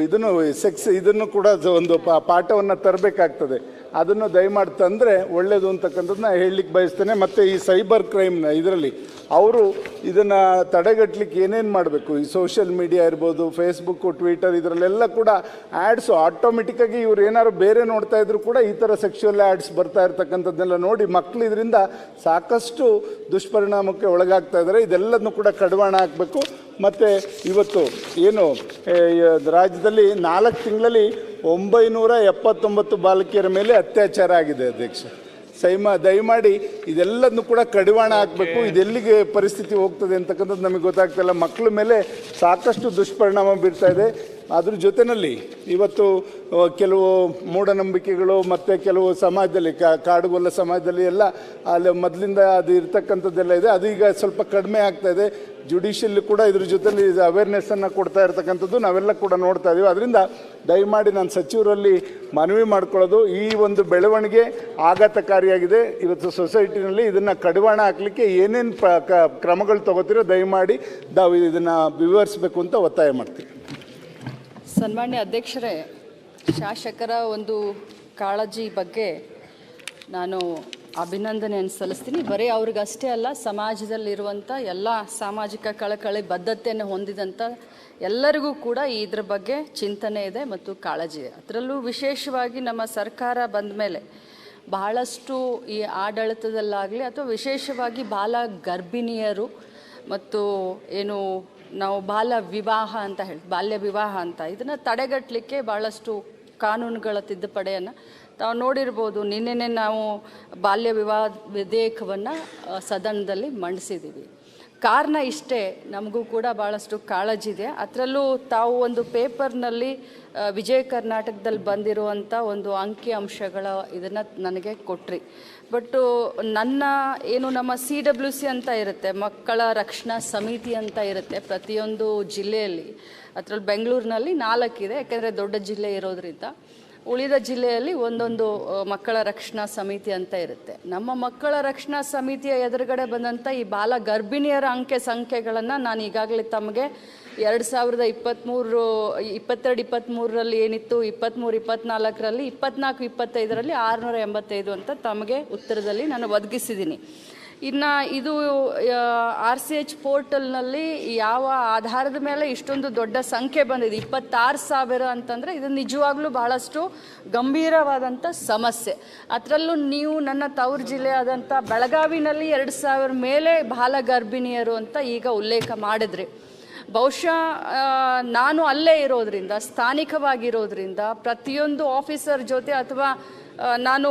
S7: ಇದನ್ನು ಕೂಡ ಒಂದು ಪಾಠವನ್ನು ತರಬೇಕಾಗ್ತದೆ. ಅದನ್ನು ದಯಮಾಡಿ ತಂದರೆ ಒಳ್ಳೆಯದು ಅಂತಕ್ಕಂಥದ್ದನ್ನ ಹೇಳಲಿಕ್ಕೆ ಬಯಸ್ತೇನೆ. ಮತ್ತು ಈ ಸೈಬರ್ ಕ್ರೈಮ್ನ ಇದರಲ್ಲಿ ಅವರು ಇದನ್ನು ತಡೆಗಟ್ಟಲಿಕ್ಕೆ ಏನೇನು ಮಾಡಬೇಕು, ಈ ಸೋಷಿಯಲ್ ಮೀಡಿಯಾ ಇರ್ಬೋದು, ಫೇಸ್ಬುಕ್ಕು, ಟ್ವಿಟರ್, ಇದರಲ್ಲೆಲ್ಲ ಕೂಡ ಆ್ಯಡ್ಸು ಆಟೋಮೆಟಿಕ್ಕಾಗಿ ಇವ್ರು ಏನಾದ್ರು ಬೇರೆ ನೋಡ್ತಾ ಇದ್ರು ಕೂಡ ಈ ಥರ ಸೆಕ್ಷುವಲ್ ಆ್ಯಡ್ಸ್ ಬರ್ತಾ ಇರ್ತಕ್ಕಂಥದ್ದನ್ನೆಲ್ಲ ನೋಡಿ ಮಕ್ಕಳು ಇದರಿಂದ ಸಾಕಷ್ಟು ದುಷ್ಪರಿಣಾಮಕ್ಕೆ ಒಳಗಾಗ್ತಾ ಇದ್ದಾರೆ. ಇದೆಲ್ಲದನ್ನು ಕೂಡ ಕಡಿವಾಣ ಹಾಕಬೇಕು. ಮತ್ತು ಇವತ್ತು ಏನು ರಾಜ್ಯದಲ್ಲಿ 4 ತಿಂಗಳಲ್ಲಿ 979 ಬಾಲಕಿಯರ ಮೇಲೆ ಅತ್ಯಾಚಾರ ಆಗಿದೆ ಅಧ್ಯಕ್ಷ. ದಯಮಾಡಿ ಇದೆಲ್ಲದನ್ನು ಕೂಡ ಕಡಿವಾಣ ಹಾಕಬೇಕು. ಇದೆಲ್ಲಿಗೆ ಪರಿಸ್ಥಿತಿ ಹೋಗ್ತದೆ ಅಂತಕ್ಕಂಥದ್ದು ನಮಗೆ ಗೊತ್ತಾಗ್ತಾಯಿಲ್ಲ. ಮಕ್ಕಳ ಮೇಲೆ ಸಾಕಷ್ಟು ದುಷ್ಪರಿಣಾಮ ಬೀರ್ತಾ ಇದೆ. ಅದ್ರ ಜೊತೆಯಲ್ಲಿ ಇವತ್ತು ಕೆಲವು ಮೂಢನಂಬಿಕೆಗಳು ಮತ್ತು ಕೆಲವು ಸಮಾಜದಲ್ಲಿ ಕಾಡುಗೊಲ್ಲ ಸಮಾಜದಲ್ಲಿ ಎಲ್ಲ ಅಲ್ಲಿ ಮೊದಲಿಂದ ಅದು ಇರ್ತಕ್ಕಂಥದ್ದೆಲ್ಲ ಇದೆ. ಅದು ಈಗ ಸ್ವಲ್ಪ ಕಡಿಮೆ ಆಗ್ತಾಯಿದೆ. ಜುಡಿಷಿಯಲ್ ಕೂಡ ಇದ್ರ ಜೊತೆಲಿ ಅವೇರ್ನೆಸ್ಸನ್ನು ಕೊಡ್ತಾ ಇರ್ತಕ್ಕಂಥದ್ದು ನಾವೆಲ್ಲ ಕೂಡ ನೋಡ್ತಾ ಇದ್ದೀವಿ. ಅದರಿಂದ ದಯಮಾಡಿ ನಾನು ಸಚಿವರಲ್ಲಿ ಮನವಿ ಮಾಡ್ಕೊಳ್ಳೋದು, ಈ ಒಂದು ಬೆಳವಣಿಗೆ ಆಘಾತಕಾರಿಯಾಗಿದೆ. ಇವತ್ತು ಸೊಸೈಟಿನಲ್ಲಿ ಇದನ್ನು ಕಡಿವಾಣ ಹಾಕಲಿಕ್ಕೆ ಏನೇನು ಕ್ರಮಗಳು ತಗೋತೀರೋ ದಯಮಾಡಿ ನಾವು ಇದನ್ನು ವಿವರಿಸಬೇಕು ಅಂತ ಒತ್ತಾಯ ಮಾಡ್ತೀವಿ.
S8: ಸನ್ಮಾನ್ಯ ಅಧ್ಯಕ್ಷರೇ, ಶಾಸಕರ ಒಂದು ಕಾಳಜಿ ಬಗ್ಗೆ ನಾನು ಅಭಿನಂದನೆಯನ್ನು ಸಲ್ಲಿಸ್ತೀನಿ. ಬರೀ ಅವ್ರಿಗಷ್ಟೇ ಅಲ್ಲ, ಸಮಾಜದಲ್ಲಿರುವಂಥ ಎಲ್ಲ ಸಾಮಾಜಿಕ ಕಳಕಳಿ ಬದ್ಧತೆಯನ್ನು ಹೊಂದಿದಂಥ ಎಲ್ಲರಿಗೂ ಕೂಡ ಇದ್ರ ಬಗ್ಗೆ ಚಿಂತನೆ ಇದೆ ಮತ್ತು ಕಾಳಜಿ ಇದೆ. ಅದರಲ್ಲೂ ವಿಶೇಷವಾಗಿ ನಮ್ಮ ಸರ್ಕಾರ ಬಂದ ಮೇಲೆ ಬಹಳಷ್ಟು ಈ ಆಡಳಿತದಲ್ಲಾಗಲಿ ಅಥವಾ ವಿಶೇಷವಾಗಿ ಬಾಲ ಗರ್ಭಿಣಿಯರು ಮತ್ತು ಏನು ನಾವು ಬಾಲ್ಯ ವಿವಾಹ ಅಂತ ಇದನ್ನು ತಡೆಗಟ್ಟಲಿಕ್ಕೆ ಭಾಳಷ್ಟು ಕಾನೂನುಗಳ ತಿದ್ದುಪಡಿಯನ್ನು ತಾವು ನೋಡಿರ್ಬೋದು. ನಿನ್ನೆನೇ ನಾವು ಬಾಲ್ಯ ವಿವಾಹ ವಿಧೇಯಕವನ್ನು ಸದನದಲ್ಲಿ ಮಂಡಿಸಿದ್ದೀವಿ. ಕಾರಣ ಇಷ್ಟೇ, ನಮಗೂ ಕೂಡ ಭಾಳಷ್ಟು ಕಾಳಜಿ ಇದೆ. ಅದರಲ್ಲೂ ತಾವು ಒಂದು ಪೇಪರ್ನಲ್ಲಿ ವಿಜಯ ಕರ್ನಾಟಕದಲ್ಲಿ ಬಂದಿರುವಂಥ ಒಂದು ಅಂಕಿ ಅಂಶಗಳ ಇದನ್ನು ನನಗೆ ಕೊಟ್ರಿ. ಬಟ್ಟು ನಮ್ಮ CWC ಅಂತ ಇರುತ್ತೆ, ಮಕ್ಕಳ ರಕ್ಷಣಾ ಸಮಿತಿ ಅಂತ ಇರುತ್ತೆ ಪ್ರತಿಯೊಂದು ಜಿಲ್ಲೆಯಲ್ಲಿ. ಅದರಲ್ಲಿ ಬೆಂಗಳೂರಿನಲ್ಲಿ 4 ಇದೆ, ಯಾಕೆಂದರೆ ದೊಡ್ಡ ಜಿಲ್ಲೆ ಇರೋದ್ರಿಂದ. ಉಳಿದ ಜಿಲ್ಲೆಯಲ್ಲಿ ಒಂದೊಂದು ಮಕ್ಕಳ ರಕ್ಷಣಾ ಸಮಿತಿ ಅಂತ ಇರುತ್ತೆ. ನಮ್ಮ ಮಕ್ಕಳ ರಕ್ಷಣಾ ಸಮಿತಿಯ ಎದುರುಗಡೆ ಬಂದಂಥ ಈ ಬಾಲ ಗರ್ಭಿಣಿಯರ ಸಂಖ್ಯೆಗಳನ್ನು ನಾನು ಈಗಾಗಲೇ ತಮಗೆ 2022-23ರಲ್ಲಿ ಏನಿತ್ತು, 23-24ರಲ್ಲಿ 24-25ರಲ್ಲಿ 685 ಅಂತ ತಮಗೆ ಉತ್ತರದಲ್ಲಿ ನಾನು ಒದಗಿಸಿದ್ದೀನಿ. ಇನ್ನು ಇದು RCH ಪೋರ್ಟಲ್ನಲ್ಲಿ ಯಾವ ಆಧಾರದ ಮೇಲೆ ಇಷ್ಟೊಂದು ದೊಡ್ಡ ಸಂಖ್ಯೆ ಬಂದಿದೆ, 26,000 ಅಂತಂದರೆ ಇದು ನಿಜವಾಗ್ಲೂ ಬಹಳಷ್ಟು ಗಂಭೀರವಾದಂಥ ಸಮಸ್ಯೆ. ಅದರಲ್ಲೂ ನೀವು ನನ್ನ ತವರು ಜಿಲ್ಲೆ ಆದಂಥ ಬೆಳಗಾವಿನಲ್ಲಿ 2,000 ಮೇಲೆ ಬಾಲ ಗರ್ಭಿಣಿಯರು ಅಂತ ಈಗ ಉಲ್ಲೇಖ ಮಾಡಿದ್ರಿ. ಬಹುಶಃ ನಾನು ಅಲ್ಲೇ ಇರೋದ್ರಿಂದ, ಸ್ಥಾನಿಕವಾಗಿರೋದ್ರಿಂದ ಪ್ರತಿಯೊಂದು ಆಫೀಸರ್ ಜೊತೆ ಅಥವಾ ನಾನು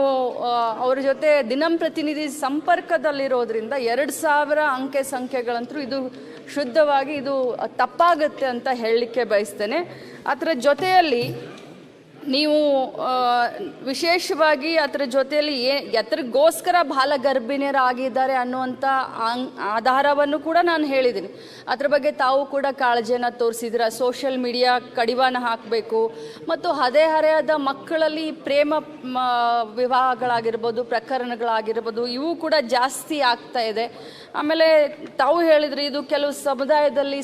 S8: ಅವ್ರ ಜೊತೆ ದಿನಂಪ್ರತಿನಿಧಿ ಸಂಪರ್ಕದಲ್ಲಿರೋದ್ರಿಂದ 2000 ಅಂಕೆ ಸಂಖ್ಯೆಗಳಂತೂ ಇದು ಶುದ್ಧವಾಗಿ ಇದು ತಪ್ಪಾಗುತ್ತೆ ಅಂತ ಹೇಳಲಿಕ್ಕೆ ಬಯಸ್ತೇನೆ. ಅದರ ಜೊತೆಯಲ್ಲಿ ನೀವು ವಿಶೇಷವಾಗಿ ಅದರ ಜೊತೆಯಲ್ಲಿ ಎತ್ತರಗೋಸ್ಕರ ಬಾಲ ಗರ್ಭಿಣಿಯರಾಗಿದ್ದಾರೆ ಅನ್ನುವಂಥ ಆಧಾರವನ್ನು ಕೂಡ ನಾನು ಹೇಳಿದ್ದೀನಿ. ಅದರ ಬಗ್ಗೆ ತಾವು ಕೂಡ ಕಾಳಜಿಯನ್ನು ತೋರಿಸಿದ್ದೀರ. ಸೋಷಿಯಲ್ ಮೀಡಿಯಾ ಕಡಿವಾಣ ಹಾಕಬೇಕು ಮತ್ತು ಹರೆಯದ ಮಕ್ಕಳಲ್ಲಿ ಪ್ರೇಮ ವಿವಾಹಗಳಾಗಿರ್ಬೋದು, ಪ್ರಕರಣಗಳಾಗಿರ್ಬೋದು, ಇವು ಕೂಡ ಜಾಸ್ತಿ ಆಗ್ತಾ ಇದೆ. ಆಮೇಲೆ ತಾವು ಹೇಳಿದ್ರಿ ಇದು ಕೆಲವು ಸಮುದಾಯದಲ್ಲಿ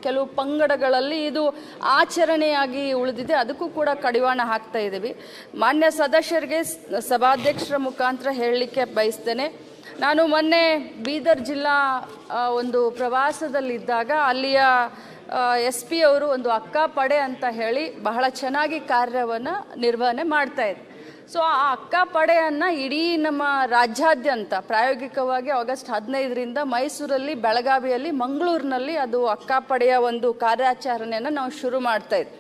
S8: ಕೆಲವು ಪಂಗಡಗಳಲ್ಲಿ ಇದು ಆಚರಣೆಯಾಗಿ ಉಳಿದಿದೆ, ಅದಕ್ಕೂ ಕೂಡ ಕಡಿವಾಣ ಹಾಕ್ತಾ ಇದ್ದೀವಿ. ಮಾನ್ಯ ಸದಸ್ಯರಿಗೆ ಸಭಾಧ್ಯಕ್ಷರ ಮುಖಾಂತರ ಹೇಳಲಿಕ್ಕೆ ಬಯಸ್ತೇನೆ. ನಾನು ಮೊನ್ನೆ ಬೀದರ್ ಜಿಲ್ಲಾ ಒಂದು ಪ್ರವಾಸದಲ್ಲಿದ್ದಾಗ ಅಲ್ಲಿಯ SP ಅವರು ಒಂದು ಅಕ್ಕ ಪಡೆ ಅಂತ ಹೇಳಿ ಬಹಳ ಚೆನ್ನಾಗಿ ಕಾರ್ಯವನ್ನು ನಿರ್ವಹಣೆ ಮಾಡ್ತಾಯಿದ್ರು. ಸೊ ಆ ಅಕ್ಕ ಪಡೆಯನ್ನು ಇಡೀ ನಮ್ಮ ರಾಜ್ಯಾದ್ಯಂತ ಪ್ರಾಯೋಗಿಕವಾಗಿ ಆಗಸ್ಟ್ 15ರಿಂದ ಮೈಸೂರಲ್ಲಿ, ಬೆಳಗಾವಿಯಲ್ಲಿ, ಮಂಗಳೂರಿನಲ್ಲಿ ಅದು ಅಕ್ಕ ಪಡೆಯ ಒಂದು ಕಾರ್ಯಾಚರಣೆಯನ್ನು ನಾವು ಶುರು ಮಾಡ್ತಾಯಿದ್ವಿ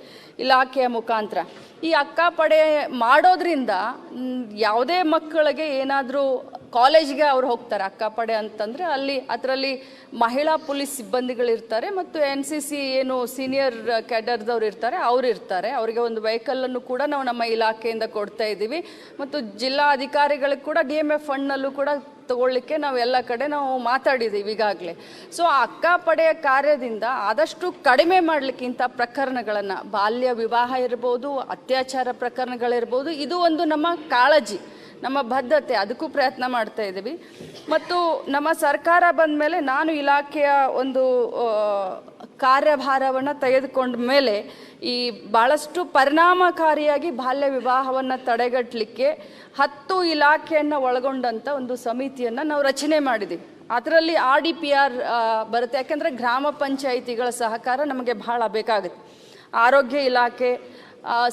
S8: ಇಲಾಖೆಯ ಮುಖಾಂತರ. ಈ ಅಕ್ಕ ಪಡೆ ಮಾಡೋದ್ರಿಂದ ಯಾವುದೇ ಮಕ್ಕಳಿಗೆ ಏನಾದರೂ ಕಾಲೇಜ್ಗೆ ಅವ್ರು ಹೋಗ್ತಾರೆ, ಅಕ್ಕ ಪಡೆ ಅಂತಂದರೆ ಅದರಲ್ಲಿ ಮಹಿಳಾ ಪೊಲೀಸ್ ಸಿಬ್ಬಂದಿಗಳಿರ್ತಾರೆ ಮತ್ತು NCC ಏನು ಸೀನಿಯರ್ ಕ್ಯಾಡರ್ದವ್ರು ಇರ್ತಾರೆ, ಅವ್ರು ಇರ್ತಾರೆ. ಅವರಿಗೆ ಒಂದು ವೆಹಿಕಲನ್ನು ಕೂಡ ನಾವು ನಮ್ಮ ಇಲಾಖೆಯಿಂದ ಕೊಡ್ತಾ ಇದ್ದೀವಿ ಮತ್ತು ಜಿಲ್ಲಾ ಅಧಿಕಾರಿಗಳಿಗೆ ಕೂಡ DMF ಫಂಡ್ನಲ್ಲೂ ಕೂಡ ತಗೊಳ್ಳಿಕ್ಕೆ ನಾವು ಎಲ್ಲ ಕಡೆ ನಾವು ಮಾತಾಡಿದ್ದೀವಿ ಈಗಾಗಲೇ. ಸೊ ಆ ಅಕ್ಕ ಪಡೆಯ ಕಾರ್ಯದಿಂದ ಆದಷ್ಟು ಕಡಿಮೆ ಮಾಡಲಿಕ್ಕಿಂತ ಪ್ರಕರಣಗಳನ್ನು, ಬಾಲ್ಯ ವಿವಾಹ ಇರ್ಬೋದು, ಅತ್ಯಾಚಾರ ಪ್ರಕರಣಗಳಿರ್ಬೋದು, ಇದು ಒಂದು ನಮ್ಮ ಕಾಳಜಿ, ನಮ್ಮ ಬದ್ಧತೆ, ಅದಕ್ಕೂ ಪ್ರಯತ್ನ ಮಾಡ್ತಾ ಇದ್ದೀವಿ. ಮತ್ತು ನಮ್ಮ ಸರ್ಕಾರ ಬಂದ ಮೇಲೆ ನಾನು ಇಲಾಖೆಯ ಒಂದು ಕಾರ್ಯಭಾರವನ್ನು ತೆಗೆದುಕೊಂಡ ಮೇಲೆ ಈ ಭಾಳಷ್ಟು ಪರಿಣಾಮಕಾರಿಯಾಗಿ ಬಾಲ್ಯ ವಿವಾಹವನ್ನು ತಡೆಗಟ್ಟಲಿಕ್ಕೆ 10 ಇಲಾಖೆಯನ್ನು ಒಳಗೊಂಡಂಥ ಒಂದು ಸಮಿತಿಯನ್ನು ನಾವು ರಚನೆ ಮಾಡಿದ್ದೀವಿ. ಅದರಲ್ಲಿ RDPR ಬರುತ್ತೆ, ಯಾಕೆಂದರೆ ಗ್ರಾಮ ಪಂಚಾಯಿತಿಗಳ ಸಹಕಾರ ನಮಗೆ ಭಾಳ ಬೇಕಾಗುತ್ತೆ. ಆರೋಗ್ಯ ಇಲಾಖೆ,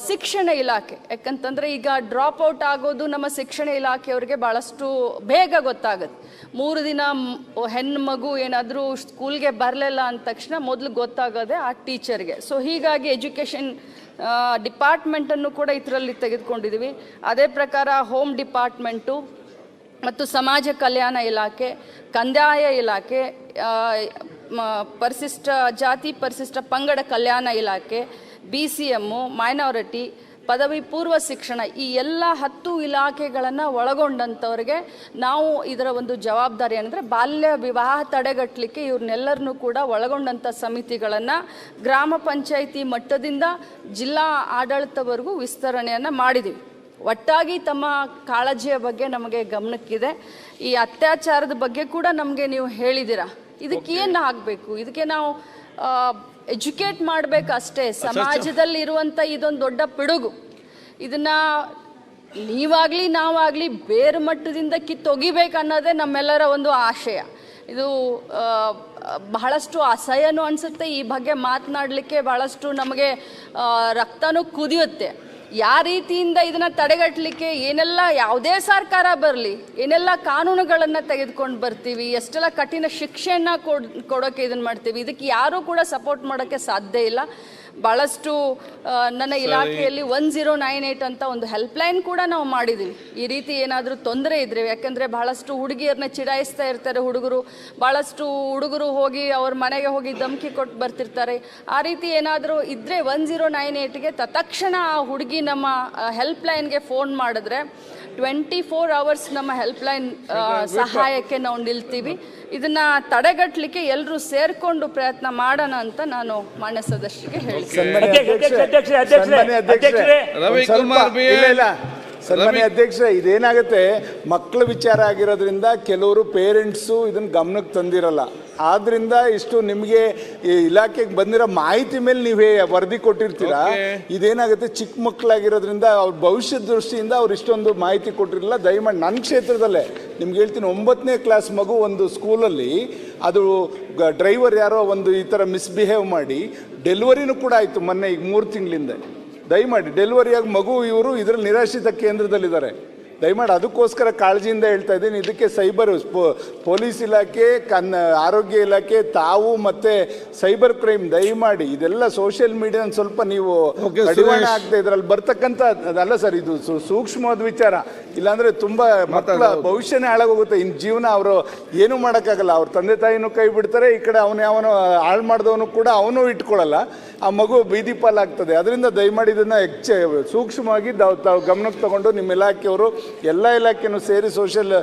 S8: ಶಿಕ್ಷಣ ಇಲಾಖೆ, ಯಾಕಂತಂದರೆ ಈಗ ಡ್ರಾಪ್ಔಟ್ ಆಗೋದು ನಮ್ಮ ಶಿಕ್ಷಣ ಇಲಾಖೆಯವ್ರಿಗೆ ಭಾಳಷ್ಟು ಬೇಗ ಗೊತ್ತಾಗುತ್ತೆ. 3 ದಿನ ಹೆಣ್ಣು ಮಗು ಏನಾದರೂ ಸ್ಕೂಲ್ಗೆ ಬರಲಿಲ್ಲ ಅಂದ ತಕ್ಷಣ ಮೊದಲು ಗೊತ್ತಾಗೋದೆ ಆ ಟೀಚರ್ಗೆ. ಸೊ ಹೀಗಾಗಿ ಎಜುಕೇಷನ್ ಡಿಪಾರ್ಟ್ಮೆಂಟನ್ನು ಕೂಡ ಇದರಲ್ಲಿ ತೆಗೆದುಕೊಂಡಿದ್ದೀವಿ. ಅದೇ ಪ್ರಕಾರ ಹೋಮ್ ಡಿಪಾರ್ಟ್ಮೆಂಟು ಮತ್ತು ಸಮಾಜ ಕಲ್ಯಾಣ ಇಲಾಖೆ, ಕಂದಾಯ ಇಲಾಖೆ, ಪರಿಶಿಷ್ಟ ಜಾತಿ ಪರಿಶಿಷ್ಟ ಪಂಗಡ ಕಲ್ಯಾಣ ಇಲಾಖೆ, BCM, ಮೈನಾರಿಟಿ, ಪದವಿ ಪೂರ್ವ ಶಿಕ್ಷಣ, ಈ ಎಲ್ಲ 10 ಇಲಾಖೆಗಳನ್ನು ಒಳಗೊಂಡಂಥವ್ರಿಗೆ ನಾವು ಇದರ ಒಂದು ಜವಾಬ್ದಾರಿ ಅಂದರೆ ಬಾಲ್ಯ ವಿವಾಹ ತಡೆಗಟ್ಟಲಿಕ್ಕೆ ಇವ್ರನ್ನೆಲ್ಲರನ್ನೂ ಕೂಡ ಒಳಗೊಂಡಂಥ ಸಮಿತಿಗಳನ್ನು ಗ್ರಾಮ ಪಂಚಾಯಿತಿ ಮಟ್ಟದಿಂದ ಜಿಲ್ಲಾ ಆಡಳಿತವರೆಗೂ ವಿಸ್ತರಣೆಯನ್ನು ಮಾಡಿದ್ದೀವಿ. ಒಟ್ಟಾಗಿ ತಮ್ಮ ಕಾಳಜಿಯ ಬಗ್ಗೆ ನಮಗೆ ಗಮನಕ್ಕಿದೆ. ಈ ಅತ್ಯಾಚಾರದ ಬಗ್ಗೆ ಕೂಡ ನಮಗೆ ನೀವು ಹೇಳಿದ್ದೀರಾ. ಇದಕ್ಕೆ ಏನು ಆಗಬೇಕು? ಇದಕ್ಕೆ ನಾವು ಎಜುಕೇಟ್ ಮಾಡಬೇಕಷ್ಟೇ. ಸಮಾಜದಲ್ಲಿ ಇರುವಂಥ ಇದೊಂದು ದೊಡ್ಡ ಪಿಡುಗು. ಇದನ್ನು ನೀವಾಗಲಿ ನಾವಾಗಲಿ ಬೇರು ಮಟ್ಟದಿಂದ ಕಿತ್ತೊಗಿಬೇಕು ಅನ್ನೋದೇ ನಮ್ಮೆಲ್ಲರ ಒಂದು ಆಶಯ. ಇದು ಬಹಳಷ್ಟು ಅಸಹ್ಯನೂ ಅನಿಸುತ್ತೆ. ಈ ಬಗ್ಗೆ ಮಾತನಾಡಲಿಕ್ಕೆ ಭಾಳಷ್ಟು ನಮಗೆ ರಕ್ತನೂ ಕುದಿಯುತ್ತೆ. ಯಾವ ರೀತಿಯಿಂದ ಇದನ್ನು ತಡೆಗಟ್ಟಲಿಕ್ಕೆ ಏನೆಲ್ಲ, ಯಾವುದೇ ಸರ್ಕಾರ ಬರಲಿ, ಏನೆಲ್ಲ ಕಾನೂನುಗಳನ್ನು ತೆಗೆದುಕೊಂಡು ಬರ್ತೀವಿ, ಎಷ್ಟೆಲ್ಲ ಕಠಿಣ ಶಿಕ್ಷೆಯನ್ನು ಕೊಡೋಕ್ಕೆ ಇದನ್ನು ಮಾಡ್ತೀವಿ, ಇದಕ್ಕೆ ಯಾರೂ ಕೂಡ ಸಪೋರ್ಟ್ ಮಾಡೋಕ್ಕೆ ಸಾಧ್ಯ ಇಲ್ಲ. ಭಾಳಷ್ಟು ನನ್ನ ಇಲಾಖೆಯಲ್ಲಿ 1098 ಅಂತ ಒಂದು ಹೆಲ್ಪ್ಲೈನ್ ಕೂಡ ನಾವು ಮಾಡಿದ್ದೀವಿ. ಈ ರೀತಿ ಏನಾದರೂ ತೊಂದರೆ ಇದ್ದರೆ, ಯಾಕೆಂದರೆ ಭಾಳಷ್ಟು ಹುಡುಗಿಯರನ್ನ ಚಿಡಾಯಿಸ್ತಾ ಇರ್ತಾರೆ ಹುಡುಗರು, ಭಾಳಷ್ಟು ಹುಡುಗರು ಹೋಗಿ ಅವ್ರ ಮನೆಗೆ ಹೋಗಿ ಧಮಕಿ ಕೊಟ್ಟು ಬರ್ತಿರ್ತಾರೆ. ಆ ರೀತಿ ಏನಾದರೂ ಇದ್ದರೆ 1098ಗೆ ತತ್ಕ್ಷಣ ಆ ಹುಡುಗಿ ನಮ್ಮ ಹೆಲ್ಪ್ಲೈನ್ಗೆ ಫೋನ್ ಮಾಡಿದ್ರೆ 24 hours ನಮ್ಮ ಹೆಲ್ಪ್ಲೈನ್ ಸಹಾಯಕ್ಕೆ ನಾವು ನಿಲ್ತೀವಿ. ಇದನ್ನು ತಡೆಗಟ್ಟಲಿಕ್ಕೆ ಎಲ್ಲರೂ ಸೇರಿಕೊಂಡು ಪ್ರಯತ್ನ ಮಾಡೋಣ ಅಂತ ನಾನು ಮಾನ್ಯ ಸದಸ್ಯರಿಗೆ
S7: ಸನ್ಮಾನ್ಯ ಅಧ್ಯಕ್ಷ, ಇದೇನಾಗುತ್ತೆ, ಮಕ್ಕಳ ವಿಚಾರ ಆಗಿರೋದ್ರಿಂದ ಕೆಲವರು ಪೇರೆಂಟ್ಸು ಇದನ್ನು ಗಮನಕ್ಕೆ ತಂದಿರಲ್ಲ. ಆದ್ರಿಂದ ಇಷ್ಟು ನಿಮಗೆ ಇಲಾಖೆಗೆ ಬಂದಿರೋ ಮಾಹಿತಿ ಮೇಲೆ ನೀವೇ ವರದಿ ಕೊಟ್ಟಿರ್ತೀರಾ. ಇದೇನಾಗುತ್ತೆ, ಚಿಕ್ಕ ಮಕ್ಕಳಾಗಿರೋದ್ರಿಂದ ಅವ್ರ ಭವಿಷ್ಯದ ದೃಷ್ಟಿಯಿಂದ ಅವ್ರು ಇಷ್ಟೊಂದು ಮಾಹಿತಿ ಕೊಟ್ಟಿರಲಿಲ್ಲ. ದಯಮಾಡಿ ನನ್ನ ಕ್ಷೇತ್ರದಲ್ಲೇ ನಿಮ್ಗೆ ಹೇಳ್ತೀನಿ, 9ನೇ ಕ್ಲಾಸ್ ಮಗು ಒಂದು ಸ್ಕೂಲಲ್ಲಿ ಅದು ಡ್ರೈವರ್ ಯಾರೋ ಒಂದು ಈ ಥರ ಮಿಸ್ಬಿಹೇವ್ ಮಾಡಿ ಡೆಲಿವರಿನೂ ಕೂಡ ಆಯಿತು ಮೊನ್ನೆ, ಈಗ 3 ತಿಂಗಳಿಂದ. ದಯಮಾಡಿ ಡೆಲಿವರಿಯಾಗಿ ಮಗು ಇವರು ಇದರಲ್ಲಿ ನಿರಾಶ್ರಿತ ಕೇಂದ್ರದಲ್ಲಿದ್ದಾರೆ. ದಯಮಾಡಿ ಅದಕ್ಕೋಸ್ಕರ ಕಾಳಜಿಯಿಂದ ಹೇಳ್ತಾ ಇದ್ದೀನಿ. ಇದಕ್ಕೆ ಸೈಬರ್ ಪೊಲೀಸ್ ಇಲಾಖೆ, ಆರೋಗ್ಯ ಇಲಾಖೆ, ತಾವು ಮತ್ತೆ ಸೈಬರ್ ಕ್ರೈಮ್ ದಯಮಾಡಿ ಇದೆಲ್ಲ ಸೋಷಿಯಲ್ ಮೀಡಿಯಾ ಸ್ವಲ್ಪ ನೀವು ಕಡಿವಾಣ ಆಗ್ತಾ ಇದ್ರಲ್ಲಿ ಬರ್ತಕ್ಕಂಥ ಅದಲ್ಲ ಸರ್, ಇದು ಸೂಕ್ಷ್ಮವಾದ ವಿಚಾರ. ಇಲ್ಲಾಂದರೆ ತುಂಬ ಮಕ್ಕಳ ಭವಿಷ್ಯನೇ ಹಾಳಾಗೋಗುತ್ತೆ. ಇನ್ನು ಜೀವನ ಅವರು ಏನೂ ಮಾಡೋಕ್ಕಾಗಲ್ಲ. ಅವ್ರ ತಂದೆ ತಾಯಿನೂ ಕೈ ಬಿಡ್ತಾರೆ, ಈ ಕಡೆ ಅವನು ಹಾಳು ಮಾಡಿದವನು ಕೂಡ ಅವನು ಇಟ್ಕೊಳ್ಳಲ್ಲ, ಆ ಮಗು ಬೀದಿ ಪಾಲಾಗ್ತದೆ. ಅದರಿಂದ ದಯಮಾಡಿ ಇದನ್ನು ಸೂಕ್ಷ್ಮವಾಗಿ ತಾವು ಗಮನಕ್ಕೆ ತಗೊಂಡು ನಿಮ್ಮ ಇಲಾಖೆಯವರು ಎಲ್ಲ ಇಲಾಖೆನೂ ಸೇರಿ ಸೋಷಿಯಲ್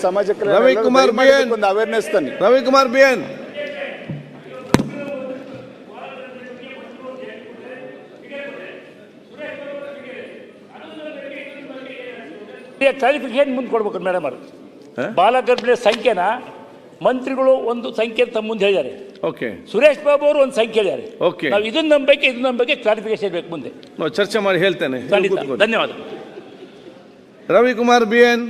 S7: ಸಮಾಜ ಕಲ್ಯಾಣ ಒಂದು ಅವೇರ್ನೆಸ್ ತನ್ನಿ.
S3: ರವಿಕುಮಾರ್ ಬಿಎನ್.
S9: ಕ್ಲಾರಿಫಿಕೇಶನ್ ಮುಂದೆ ಕೊಡ್ಬೇಕು ಮೇಡಮ್ ಅವರು. ಬಾಲಗರ್ಭಿಣಿಯ ಸಂಖ್ಯೆನ ಮಂತ್ರಿಗಳು ಒಂದು ಸಂಖ್ಯೆ ತಮ್ಮ ಮುಂದೆ ಹೇಳಿದ್ದಾರೆ.
S3: ಓಕೆ.
S9: ಸುರೇಶ್ ಬಾಬು ಅವರು ಒಂದು ಸಂಖ್ಯೆ ಹೇಳಿದ್ದಾರೆ.
S3: ಓಕೆ.
S9: ನಾವು ಇದನ್ನ ನಂಬಕ್ಕೆ ಕ್ಲಾರಿಫಿಕೇಶನ್ ಬೇಕು ಮುಂದೆ.
S3: ನಾವು ಚರ್ಚೆ ಮಾಡಿ ಹೇಳ್ತೇನೆ.
S9: ಧನ್ಯವಾದ.
S3: ರವಿಕುಮಾರ್ ಬಿಎನ್.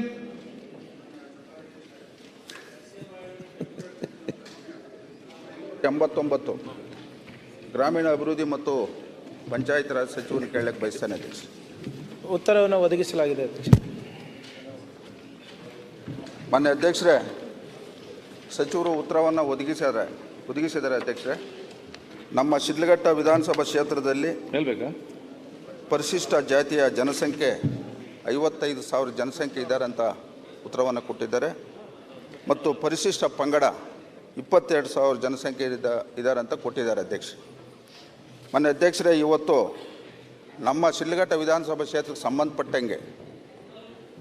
S10: ಗ್ರಾಮೀಣ ಅಭಿವೃದ್ಧಿ ಮತ್ತು ಪಂಚಾಯತ್ ರಾಜ್ ಸಚಿವರನ್ನು ಕೇಳಕ್ಕೆ ಬಯಸ್ತೇನೆ ಅಧ್ಯಕ್ಷ.
S2: ಉತ್ತರವನ್ನು ಒದಗಿಸಲಾಗಿದೆ ಅಧ್ಯಕ್ಷ.
S10: ಮಾನ್ಯ ಅಧ್ಯಕ್ಷರೇ, ಸಚಿವರು ಉತ್ತರವನ್ನು ಒದಗಿಸಿದ್ದಾರೆ ಅಧ್ಯಕ್ಷರೇ. ನಮ್ಮ ಶಿಡ್ಲಘಟ್ಟ ವಿಧಾನಸಭಾ ಕ್ಷೇತ್ರದಲ್ಲಿ ಪರಿಶಿಷ್ಟ ಜಾತಿಯ ಜನಸಂಖ್ಯೆ 55,000 ಜನಸಂಖ್ಯೆ ಇದ್ದಾರೆ ಅಂತ ಉತ್ತರವನ್ನು ಕೊಟ್ಟಿದ್ದಾರೆ. ಮತ್ತು ಪರಿಶಿಷ್ಟ ಪಂಗಡ 22,000 ಜನಸಂಖ್ಯೆ ಇದ್ದಾರೆ ಅಂತ ಕೊಟ್ಟಿದ್ದಾರೆ ಅಧ್ಯಕ್ಷ. ಮಾನ್ಯ ಅಧ್ಯಕ್ಷರೇ, ಇವತ್ತು ನಮ್ಮ ಶಿಡ್ಲಘಟ್ಟ ವಿಧಾನಸಭಾ ಕ್ಷೇತ್ರಕ್ಕೆ ಸಂಬಂಧಪಟ್ಟಂಗೆ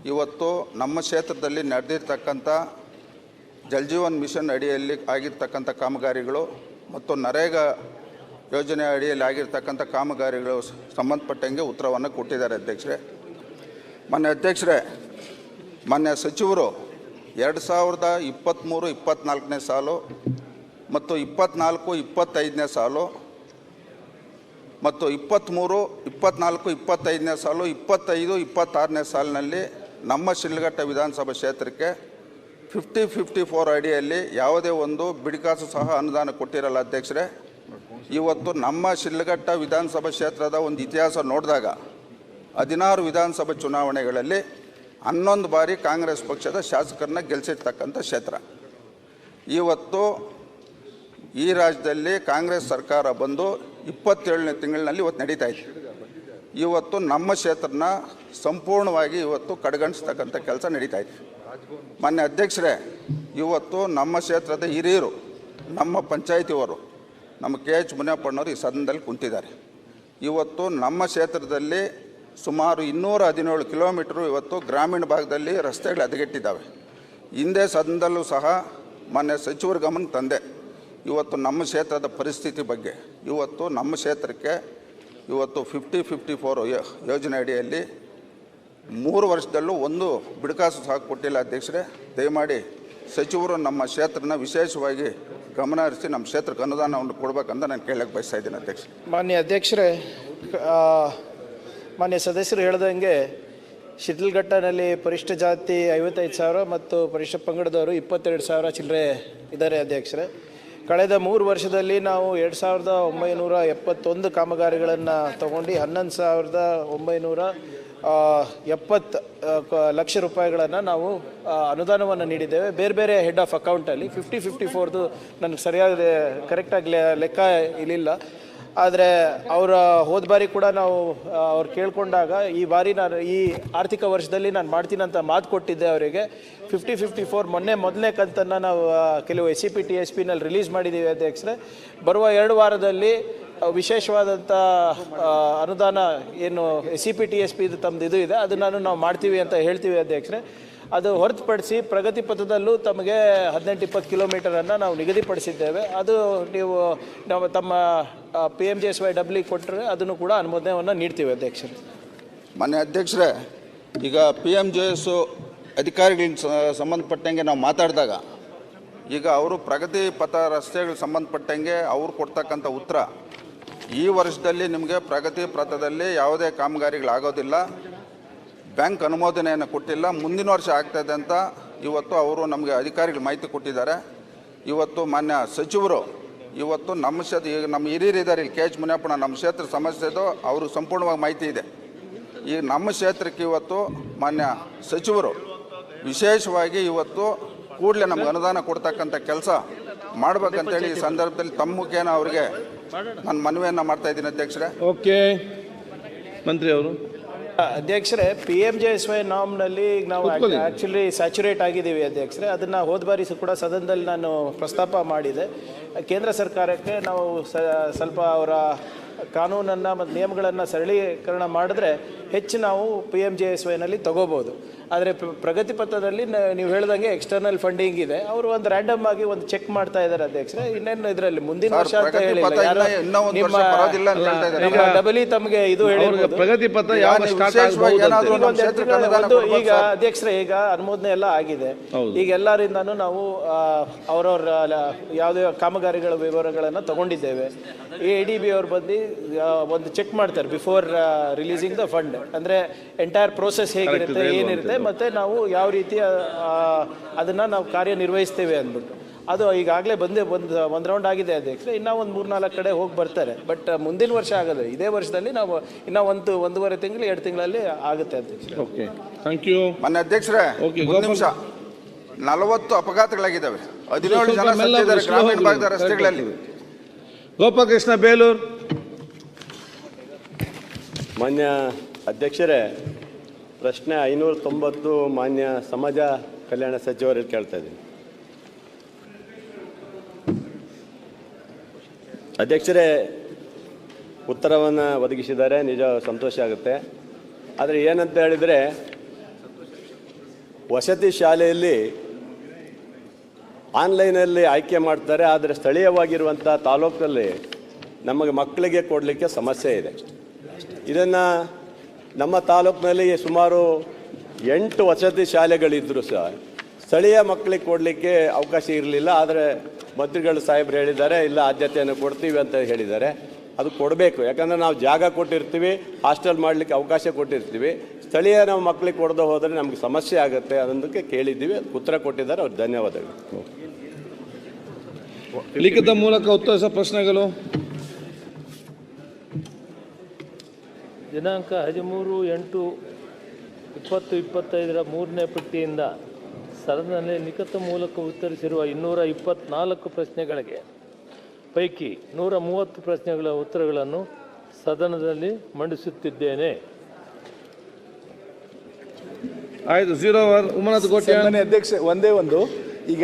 S10: ಇವತ್ತು ನಮ್ಮ ಕ್ಷೇತ್ರದಲ್ಲಿ ನಡೆದಿರ್ತಕ್ಕಂಥ ಜಲ್ಜೀವನ್ ಮಿಷನ್ ಅಡಿಯಲ್ಲಿ ಆಗಿರ್ತಕ್ಕಂಥ ಕಾಮಗಾರಿಗಳು ಮತ್ತು ನರೇಗಾ ಯೋಜನೆ ಅಡಿಯಲ್ಲಿ ಆಗಿರ್ತಕ್ಕಂಥ ಕಾಮಗಾರಿಗಳು ಸಂಬಂಧಪಟ್ಟಂಗೆ ಉತ್ತರವನ್ನು ಕೊಟ್ಟಿದ್ದಾರೆ ಅಧ್ಯಕ್ಷರೇ. ಮಾನ್ಯ ಅಧ್ಯಕ್ಷರೇ, ಮಾನ್ಯ ಸಚಿವರು 2023-24ನೇ ಸಾಲು ಮತ್ತು 24-25ನೇ ಸಾಲು ಮತ್ತು 23-24-25ನೇ ಸಾಲು 25-26ನೇ ಸಾಲಿನಲ್ಲಿ ನಮ್ಮ ಶಿಡ್ಲಘಟ್ಟ ವಿಧಾನಸಭಾ ಕ್ಷೇತ್ರಕ್ಕೆ 50-54 ಅಡಿಯಲ್ಲಿ ಯಾವುದೇ ಒಂದು ಬಿಡಿಕಾಸು ಸಹ ಅನುದಾನ ಕೊಟ್ಟಿರಲ್ಲ ಅಧ್ಯಕ್ಷರೇ. ಇವತ್ತು ನಮ್ಮ ಶಿಡ್ಲಘಟ್ಟ ವಿಧಾನಸಭಾ ಕ್ಷೇತ್ರದ ಒಂದು ಇತಿಹಾಸ ನೋಡಿದಾಗ 16 ವಿಧಾನಸಭಾ ಚುನಾವಣೆಗಳಲ್ಲಿ 11 ಬಾರಿ ಕಾಂಗ್ರೆಸ್ ಪಕ್ಷದ ಶಾಸಕರನ್ನ ಗೆಲ್ಲಿಸಿರ್ತಕ್ಕಂಥ ಕ್ಷೇತ್ರ. ಇವತ್ತು ಈ ರಾಜ್ಯದಲ್ಲಿ ಕಾಂಗ್ರೆಸ್ ಸರ್ಕಾರ ಬಂದು 27ನೇ ತಿಂಗಳಿನಲ್ಲಿ ಇವತ್ತು ನಡೀತಾ ಇದೆ. ಇವತ್ತು ನಮ್ಮ ಕ್ಷೇತ್ರನ ಸಂಪೂರ್ಣವಾಗಿ ಇವತ್ತು ಕಡೆಗಣಿಸ್ತಕ್ಕಂಥ ಕೆಲಸ ನಡೀತಾ ಇದೆ. ಮಾನ್ಯ ಅಧ್ಯಕ್ಷರೇ, ಇವತ್ತು ನಮ್ಮ ಕ್ಷೇತ್ರದ ಹಿರಿಯರು, ನಮ್ಮ ಪಂಚಾಯಿತಿಯವರು, ನಮ್ಮ KH ಮುನಿಯಪ್ಪಣ್ಣವರು ಈ ಸದನದಲ್ಲಿ ಕುಂತಿದ್ದಾರೆ. ಇವತ್ತು ನಮ್ಮ ಕ್ಷೇತ್ರದಲ್ಲಿ ಸುಮಾರು 217 ಕಿಲೋಮೀಟ್ರು ಇವತ್ತು ಗ್ರಾಮೀಣ ಭಾಗದಲ್ಲಿ ರಸ್ತೆಗಳು ಹದಗೆಟ್ಟಿದ್ದಾವೆ. ಹಿಂದೆ ಸದನದಲ್ಲೂ ಸಹ ಮಾನ್ಯ ಸಚಿವರ ಗಮನಕ್ಕೆ ತಂದೆ ಇವತ್ತು ನಮ್ಮ ಕ್ಷೇತ್ರದ ಪರಿಸ್ಥಿತಿ ಬಗ್ಗೆ. ಇವತ್ತು ನಮ್ಮ ಕ್ಷೇತ್ರಕ್ಕೆ ಇವತ್ತು 50-54 ಯೋಜನೆ ಅಡಿಯಲ್ಲಿ 3 ವರ್ಷದಲ್ಲೂ ಒಂದು ಬಿಡುಕಾಸು ಸಹ ಕೊಟ್ಟಿಲ್ಲ ಅಧ್ಯಕ್ಷರೇ. ದಯಮಾಡಿ ಸಚಿವರು ನಮ್ಮ ಕ್ಷೇತ್ರನ ವಿಶೇಷವಾಗಿ ಗಮನ ಹರಿಸಿ ನಮ್ಮ ಕ್ಷೇತ್ರಕ್ಕೆ ಅನುದಾನವನ್ನು ಕೊಡಬೇಕಂತ ನಾನು ಕೇಳಕ್ಕೆ ಬಯಸ್ತಾ ಇದ್ದೀನಿ ಅಧ್ಯಕ್ಷ.
S2: ಮಾನ್ಯ ಅಧ್ಯಕ್ಷರೇ, ಮಾನ್ಯ ಸದಸ್ಯರು ಹೇಳ್ದಂಗೆ ಶಿಡ್ಲಘಟ್ಟನಲ್ಲಿ ಪರಿಶಿಷ್ಟ ಜಾತಿ 55,000 ಮತ್ತು ಪರಿಶಿಷ್ಟ ಪಂಗಡದವರು 22,000 ಚಿಲ್ಲರೆ ಇದ್ದಾರೆ ಅಧ್ಯಕ್ಷರೇ. ಕಳೆದ 3 ವರ್ಷದಲ್ಲಿ ನಾವು 2,971 ಕಾಮಗಾರಿಗಳನ್ನು ತಗೊಂಡು 11,970 ಲಕ್ಷ ರೂಪಾಯಿಗಳನ್ನು ನಾವು ಅನುದಾನವನ್ನು ನೀಡಿದ್ದೇವೆ. ಬೇರೆ ಬೇರೆ ಹೆಡ್ ಆಫ್ ಅಕೌಂಟಲ್ಲಿ 50-54 ನನಗೆ ಸರಿಯಾದ ಕರೆಕ್ಟಾಗಿ ಲೆಕ್ಕ ಇರಲಿಲ್ಲ. ಆದರೆ ಅವರ ಹೋದ ಬಾರಿ ಕೂಡ ನಾವು ಅವ್ರು ಕೇಳ್ಕೊಂಡಾಗ ಈ ಬಾರಿ ನಾನು ಈ ಆರ್ಥಿಕ ವರ್ಷದಲ್ಲಿ ನಾನು ಮಾಡ್ತೀನಿ ಅಂತ ಮಾತು ಕೊಟ್ಟಿದ್ದೆ ಅವರಿಗೆ. 50-54 ಮೊದಲನೇ ಕಂತನ್ನು ನಾವು ಕೆಲವು SCP TSPನಲ್ಲಿ ರಿಲೀಸ್ ಮಾಡಿದ್ದೀವಿ ಅಧ್ಯಕ್ಷರೇ. ಬರುವ 2 ವಾರದಲ್ಲಿ ವಿಶೇಷವಾದಂಥ ಅನುದಾನ ಏನು SCP TSP ಇದು ತಮ್ಮದು ಇದು ಇದೆ ಅದನ್ನು ನಾವು ಮಾಡ್ತೀವಿ ಅಂತ ಹೇಳ್ತೀವಿ ಅಧ್ಯಕ್ಷರೇ. ಅದು ಹೊರತುಪಡಿಸಿ ಪ್ರಗತಿ ಪಥದಲ್ಲೂ ತಮಗೆ 18-20 ಕಿಲೋಮೀಟರನ್ನು ನಾವು ನಿಗದಿಪಡಿಸಿದ್ದೇವೆ. ಅದು ನಾವು ತಮ್ಮ PMJSY ಕೊಟ್ಟರೆ ಅದನ್ನು ಕೂಡ ಅನುಮೋದನೆಯನ್ನು ನೀಡ್ತೀವಿ ಅಧ್ಯಕ್ಷರೇ.
S10: ಮಾನ್ಯ ಅಧ್ಯಕ್ಷರೇ, ಈಗ PMJS ಅಧಿಕಾರಿಗಳಿಗೆ ಸಂಬಂಧಪಟ್ಟಂಗೆ ನಾವು ಮಾತಾಡಿದಾಗ ಈಗ ಅವರು ಪ್ರಗತಿ ಪಥ ರಸ್ತೆಗಳಿಗೆ ಸಂಬಂಧಪಟ್ಟಂಗೆ ಅವ್ರು ಕೊಡ್ತಕ್ಕಂಥ ಉತ್ತರ, ಈ ವರ್ಷದಲ್ಲಿ ನಿಮಗೆ ಪ್ರಗತಿ ಪಥದಲ್ಲಿ ಯಾವುದೇ ಕಾಮಗಾರಿಗಳಾಗೋದಿಲ್ಲ, ಬ್ಯಾಂಕ್ ಅನುಮೋದನೆಯನ್ನು ಕೊಟ್ಟಿಲ್ಲ, ಮುಂದಿನ ವರ್ಷ ಆಗ್ತಾಯಿದೆ ಅಂತ ಇವತ್ತು ಅವರು ನಮಗೆ ಅಧಿಕಾರಿಗಳು ಮಾಹಿತಿ ಕೊಟ್ಟಿದ್ದಾರೆ. ಇವತ್ತು ಮಾನ್ಯ ಸಚಿವರು ಇವತ್ತು ನಮ್ಮ ಕ್ಷೇತ್ರ ಈಗ ನಮ್ಮ ಹಿರಿಯರಿದ್ದಾರೆ ಇಲ್ಲಿ KH ಮುನಿಯಪ್ಪಣ್ಣ, ನಮ್ಮ ಕ್ಷೇತ್ರ ಸಮಸ್ಯೆದು ಅವ್ರಿಗೆ ಸಂಪೂರ್ಣವಾಗಿ ಮಾಹಿತಿ ಇದೆ. ಈಗ ನಮ್ಮ ಕ್ಷೇತ್ರಕ್ಕೆ ಇವತ್ತು ಮಾನ್ಯ ಸಚಿವರು ವಿಶೇಷವಾಗಿ ಇವತ್ತು ಕೂಡಲೇ ನಮ್ಗೆ ಅನುದಾನ ಕೊಡ್ತಕ್ಕಂಥ ಕೆಲಸ ಮಾಡಬೇಕಂತೇಳಿ ಈ ಸಂದರ್ಭದಲ್ಲಿ ತಮ್ಮ ಮುಖೇನ ಅವರಿಗೆ ನಾನು ಮನವಿಯನ್ನು ಮಾಡ್ತಾ ಇದ್ದೀನಿ ಅಧ್ಯಕ್ಷರೇ.
S3: ಓಕೆ, ಮಂತ್ರಿ ಅವರು.
S2: ಅಧ್ಯಕ್ಷರೇ, PMJSY ನಾಮ್ನಲ್ಲಿ ನಾವು ಆ್ಯಕ್ಚುಲಿ ಸ್ಯಾಚುರೇಟ್ ಆಗಿದ್ದೀವಿ ಅಧ್ಯಕ್ಷರೇ. ಅದನ್ನು ಹೋದ ಬಾರಿ ಕೂಡ ಸದನದಲ್ಲಿ ನಾನು ಪ್ರಸ್ತಾಪ ಮಾಡಿದೆ. ಕೇಂದ್ರ ಸರ್ಕಾರಕ್ಕೆ ನಾವು ಸ್ವಲ್ಪ ಅವರ ಕಾನೂನನ್ನು ಮತ್ತು ನಿಯಮಗಳನ್ನು ಸರಳೀಕರಣ ಮಾಡಿದ್ರೆ ಹೆಚ್ಚು ನಾವು PMJSYನಲ್ಲಿ ತಗೋಬೋದು. ಆದರೆ ಪ್ರಗತಿ ಪತ್ರದಲ್ಲಿ ನೀವು ಹೇಳ್ದಂಗೆ ಎಕ್ಸ್ಟರ್ನಲ್ ಫಂಡಿಂಗ್ ಇದೆ. ಅವರು ಒಂದು ರ್ಯಾಂಡಮ್ ಆಗಿ ಒಂದು ಚೆಕ್ ಮಾಡ್ತಾ ಇದ್ದಾರೆ ಅಧ್ಯಕ್ಷರೇ. ಇನ್ನೇನು ಇದರಲ್ಲಿ ಮುಂದಿನ ವರ್ಷ ಅಂತ ಹೇಳಿಲ್ಲ. ಡಬಲಿ ತಮಗೆ ಇದು ಹೇಳಿರ್ಬೋದು.
S3: ಪ್ರಗತಿ ಪತ್ರ
S2: ಈಗ ಅಧ್ಯಕ್ಷರೇ, ಈಗ ಅನುಮೋದನೆ ಎಲ್ಲ ಆಗಿದೆ. ಈಗ ಎಲ್ಲರಿಂದನೂ ನಾವು ಅವರವರ ಯಾವುದೇ ಕಾಮಗಾರಿಗಳ ವಿವರಗಳನ್ನು ತಗೊಂಡಿದ್ದೇವೆ. ADB ಅವ್ರು ಬಂದು ಒಂದು ಚೆಕ್ ಮಾಡ್ತಾರೆ ಬಿಫೋರ್ ರಿಲೀಸಿಂಗ್ ದ ಫಂಡ್. ಅಂದರೆ ಎಂಟೈರ್ ಪ್ರೋಸೆಸ್ ಹೇಗಿರುತ್ತೆ, ಏನಿರುತ್ತೆ, ಮತ್ತು ನಾವು ಯಾವ ರೀತಿ ಅದನ್ನು ನಾವು ಕಾರ್ಯನಿರ್ವಹಿಸ್ತೇವೆ ಅಂದ್ಬಿಟ್ಟು. ಅದು ಈಗಾಗಲೇ ಒಂದು ರೌಂಡ್ ಆಗಿದೆ ಅಧ್ಯಕ್ಷರೇ. ಇನ್ನೂ ಒಂದು 3-4 ಕಡೆ ಹೋಗಿ ಬರ್ತಾರೆ. ಬಟ್ ಮುಂದಿನ ವರ್ಷ ಆಗೋದು, ಇದೇ ವರ್ಷದಲ್ಲಿ ನಾವು ಇನ್ನೂ 1-1.5 ತಿಂಗಳು 2 ತಿಂಗಳಲ್ಲಿ ಆಗುತ್ತೆ ಅಧ್ಯಕ್ಷರೇ.
S3: Okay, thank you.
S10: ಮೊನ್ನೆ ಅಧ್ಯಕ್ಷರೇ, ಒಂದು ನಿಮಿಷ. 40 ಅಪಘಾತಗಳಾಗಿದ್ದಾವೆ. 17 ಜನ ಸತ್ತಿದ್ದಾರೆ ಗ್ರಾಮೀಣ ಭಾಗದ ರಸ್ತೆಗಳಲ್ಲಿ.
S3: ಗೋಪಾಲಕೃಷ್ಣ ಬೇಲೂರು.
S11: ಮಾನ್ಯ ಅಧ್ಯಕ್ಷರೇ, ಪ್ರಶ್ನೆ 590 ಮಾನ್ಯ ಸಮಾಜ ಕಲ್ಯಾಣ ಸಚಿವರಲ್ಲಿ ಕೇಳ್ತಾ ಇದ್ದೀನಿ. ಅಧ್ಯಕ್ಷರೇ, ಉತ್ತರವನ್ನು ಒದಗಿಸಿದ್ದಾರೆ, ನಿಜ ಸಂತೋಷ ಆಗುತ್ತೆ. ಆದರೆ ಏನಂತ ಹೇಳಿದರೆ, ವಸತಿ ಶಾಲೆಯಲ್ಲಿ ಆನ್ಲೈನಲ್ಲಿ ಆಯ್ಕೆ ಮಾಡ್ತಾರೆ, ಆದರೆ ಸ್ಥಳೀಯವಾಗಿರುವಂಥ ತಾಲೂಕಲ್ಲಿ ನಮಗೆ ಮಕ್ಕಳಿಗೆ ಕೊಡಲಿಕ್ಕೆ ಸಮಸ್ಯೆ ಇದೆ. ಇದನ್ನು ನಮ್ಮ ತಾಲೂಕಿನಲ್ಲಿ ಸುಮಾರು 8 ವಸತಿ ಶಾಲೆಗಳಿದ್ದರೂ ಸಹ ಸ್ಥಳೀಯ ಮಕ್ಕಳಿಗೆ ಕೊಡಲಿಕ್ಕೆ ಅವಕಾಶ ಇರಲಿಲ್ಲ. ಆದರೆ ಮಂತ್ರಿಗಳು ಸಾಹೇಬರು ಹೇಳಿದ್ದಾರೆ, ಇಲ್ಲ ಆದ್ಯತೆಯನ್ನು ಕೊಡ್ತೀವಿ ಅಂತ ಹೇಳಿದ್ದಾರೆ. ಅದು ಕೊಡಬೇಕು. ಯಾಕಂದರೆ ನಾವು ಜಾಗ ಕೊಟ್ಟಿರ್ತೀವಿ, ಹಾಸ್ಟೆಲ್ ಮಾಡಲಿಕ್ಕೆ ಅವಕಾಶ ಕೊಟ್ಟಿರ್ತೀವಿ. ಸ್ಥಳೀಯ ನಾವು ಮಕ್ಕಳಿಗೆ ಕೊಡದೆ ಹೋದರೆ ನಮಗೆ ಸಮಸ್ಯೆ ಆಗುತ್ತೆ ಅನ್ನೋದಕ್ಕೆ ಕೇಳಿದ್ದೀವಿ. ಉತ್ತರ ಕೊಟ್ಟಿದ್ದಾರೆ, ಅವ್ರಿಗೆ ಧನ್ಯವಾದಗಳು.
S3: ಲಿಖಿತ ಮೂಲಕ ಉತ್ತರಿಸುವ ಪ್ರಶ್ನೆಗಳು.
S12: ದಿನಾಂಕ 13/8/2025 3ನೇ ಪಟ್ಟಿಯಿಂದ ಸದನದಲ್ಲಿ ಲಿಖಿತ ಮೂಲಕ ಉತ್ತರಿಸಿರುವ 224 ಪ್ರಶ್ನೆಗಳಿಗೆ ಪೈಕಿ 130 ಪ್ರಶ್ನೆಗಳ ಉತ್ತರಗಳನ್ನು ಸದನದಲ್ಲಿ ಮಂಡಿಸುತ್ತಿದ್ದೇನೆ.
S3: ಆಯ್ತು. 0 ಉಮ್ಮನತ್ ಕೋಟೆ.
S7: ಅಧ್ಯಕ್ಷ, ಒಂದೇ ಒಂದು. ಈಗ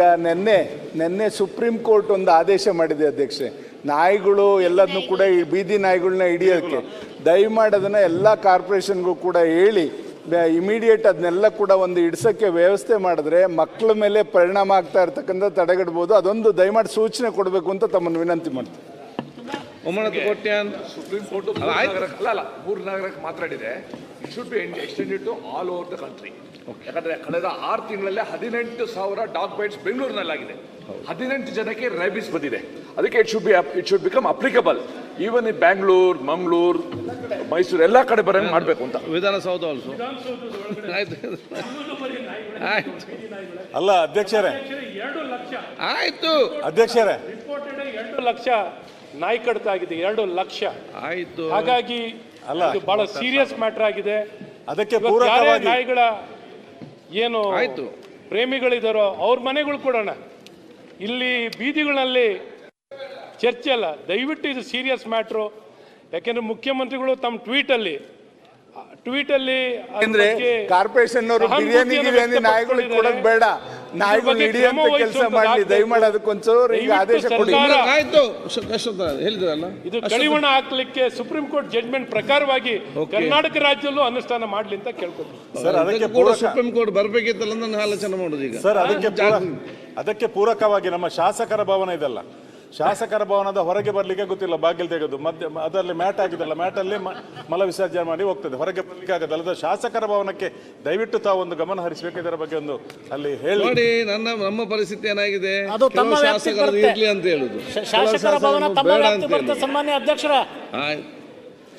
S7: ನೆನ್ನೆ ಸುಪ್ರೀಂ ಕೋರ್ಟ್ ಒಂದು ಆದೇಶ ಮಾಡಿದೆ ಅಧ್ಯಕ್ಷೆ. ನಾಯಿಗಳು ಎಲ್ಲದನ್ನು ಕೂಡ ಬೀದಿ ನಾಯಿಗಳನ್ನ ಹಿಡಿಯೋಕ್ಕೆ ದಯಮಾಡಿ ಅದನ್ನು ಎಲ್ಲ ಕಾರ್ಪೊರೇಷನ್ಗೂ ಕೂಡ ಹೇಳಿ ಇಮಿಡಿಯೇಟ್ ಅದನ್ನೆಲ್ಲ ಕೂಡ ಒಂದು ಹಿಡ್ಸೋಕ್ಕೆ ವ್ಯವಸ್ಥೆ ಮಾಡಿದ್ರೆ ಮಕ್ಕಳ ಮೇಲೆ ಪರಿಣಾಮ ಆಗ್ತಾ ಇರ್ತಕ್ಕಂಥ ತಡೆಗಟ್ಬೋದು. ಅದೊಂದು ದಯಮಾಡಿ ಸೂಚನೆ ಕೊಡಬೇಕು ಅಂತ ತಮ್ಮನ್ನು ವಿನಂತಿ ಮಾಡ್ತೀನಿ.
S13: ಸುಪ್ರೀಂ ಕೋರ್ಟ್ 3 ನಗರಕ್ಕೆ ಮಾತಾಡಿದೆ. It should be extended to all over the country. ಯಾಕಂದರೆ ಕಳೆದ 6 ತಿಂಗಳಲ್ಲೇ 18,000 ಡಾಗ್ ಬೈಟ್ಸ್ ಬೆಂಗಳೂರಿನಲ್ಲಾಗಿದೆ. 18 ಜನಕ್ಕೆ ರೇಬಿಸ್ ಬಂದಿದೆ. ಅದಕ್ಕೆ it should become applicable even in Bangalore, Mangaluru, Mysuru ಎಲ್ಲ ಕಡೆ ಬರಂಗೆ ಮಾಡಬೇಕು ಅಂತ.
S3: ವಿಧಾನಸೌಧ ಆಲ್ಸೋ.
S11: ಅಲ್ಲ ಅಧ್ಯಕ್ಷರೇ,
S12: 2 ಲಕ್ಷ
S3: ಆಯ್ತು
S11: ಅಧ್ಯಕ್ಷರೇ,
S12: ರಿಪೋರ್ಟೆಡ್ 2 ಲಕ್ಷ ನಾಯಿ ಕಡಿತ ಆಗಿದೆ. 2 ಲಕ್ಷ
S3: ಆಯ್ತು.
S12: ಹಾಗಾಗಿ ಇದು ಬಹಳ ಸೀರಿಯಸ್ ಮ್ಯಾಟರ್ ಆಗಿದೆ.
S11: ಅದಕ್ಕೆ
S12: ನಾಯಿಗಳ ಏನು ಪ್ರೇಮಿಗಳಿದಾರೋ ಅವ್ರ ಮನೆಗಳು ಕೊಡೋಣ. ಇಲ್ಲಿ ಬೀದಿಗಳಲ್ಲಿ ಚರ್ಚೆ ಅಲ್ಲ. ದಯವಿಟ್ಟು ಇದು ಸೀರಿಯಸ್ ಮ್ಯಾಟ್ರು. ಯಾಕೆಂದ್ರೆ ಮುಖ್ಯಮಂತ್ರಿಗಳು ತಮ್ಮ ಟ್ವೀಟಲ್ಲಿ
S7: ಕಾರ್ಪೊರೇಷನ್ ಅವರು ಬಿರಿಯಾನಿ ನಾಯಿಗಳಿಗೆ ಕೊಡೋದು ಬೇಡ, ನಾಯಿಗಳು ಹಿಡಿಯಂತ ಕೆಲಸ ಮಾಡಲಿ ದಯಮಾಡಿ. ಅದಕ್ಕೊಂಚೂರು ಈಗ ಆದೇಶ ಕೊಡಿ.
S3: ಆಯ್ತು, ಹೇಳಿದ್ರಲ್ಲ.
S12: ಇದು ಕಡಿವಾಣ ಹಾಕ್ಲಿಕ್ಕೆ ಸುಪ್ರೀಂ ಕೋರ್ಟ್ ಜಡ್ಜ್ಮೆಂಟ್ ಪ್ರಕಾರವಾಗಿ ಕರ್ನಾಟಕ ರಾಜ್ಯದಲ್ಲೂ ಅನುಷ್ಠಾನ ಮಾಡಲಿ ಅಂತ ಕೇಳ್ಕೊತೀನಿ
S11: ಸರ್. ಅದಕ್ಕೆ
S3: ಸುಪ್ರೀಂ ಕೋರ್ಟ್ ಬರಬೇಕಿತ್ತಲ್ಲ ನನ್ನ ಆಲೋಚನೆ ಮಾಡೋದು ಈಗ.
S11: ಸರ್, ಅದಕ್ಕೆ ಪೂರಕವಾಗಿ ನಮ್ಮ ಶಾಸಕರ ಭವನ ಇದೆಲ್ಲ, ಶಾಸಕರ ಭವನದ ಹೊರಗೆ ಬರಲಿಕ್ಕೆ ಗೊತ್ತಿಲ್ಲ, ಬಾಗಿಲು ತೆಗೆದು ಅದರಲ್ಲಿ ಮ್ಯಾಟ್ ಆಗಿದೆಲ್ಲ, ಮ್ಯಾಟಲ್ಲಿ ಮಲ ವಿಸರ್ಜನೆ ಮಾಡಿ ಹೋಗ್ತದೆ, ಹೊರಗೆ ಬರಲಿಕ್ಕೆ ಆಗೋದಲ್ಲ. ಅದು ಶಾಸಕರ ಭವನಕ್ಕೆ ದಯವಿಟ್ಟು ತಾವು ಒಂದು ಗಮನ ಹರಿಸಬೇಕು. ಇದರ ಬಗ್ಗೆ ಒಂದು ಅಲ್ಲಿ ಹೇಳಿ.
S3: ನೋಡಿ, ನಮ್ಮ ಪರಿಸ್ಥಿತಿ ಏನಾಗಿದೆ, ಶಾಸಕರು ಇರ್ಲಿ ಅಂತ ಹೇಳುದು.
S14: ಶಾಸಕರ ಭವನ ತಮ್ಮ ವ್ಯಾಪ್ತಿಗೆ ಬರುತ್ತೆ ಸನ್ಮಾನ್ಯ ಅಧ್ಯಕ್ಷರ.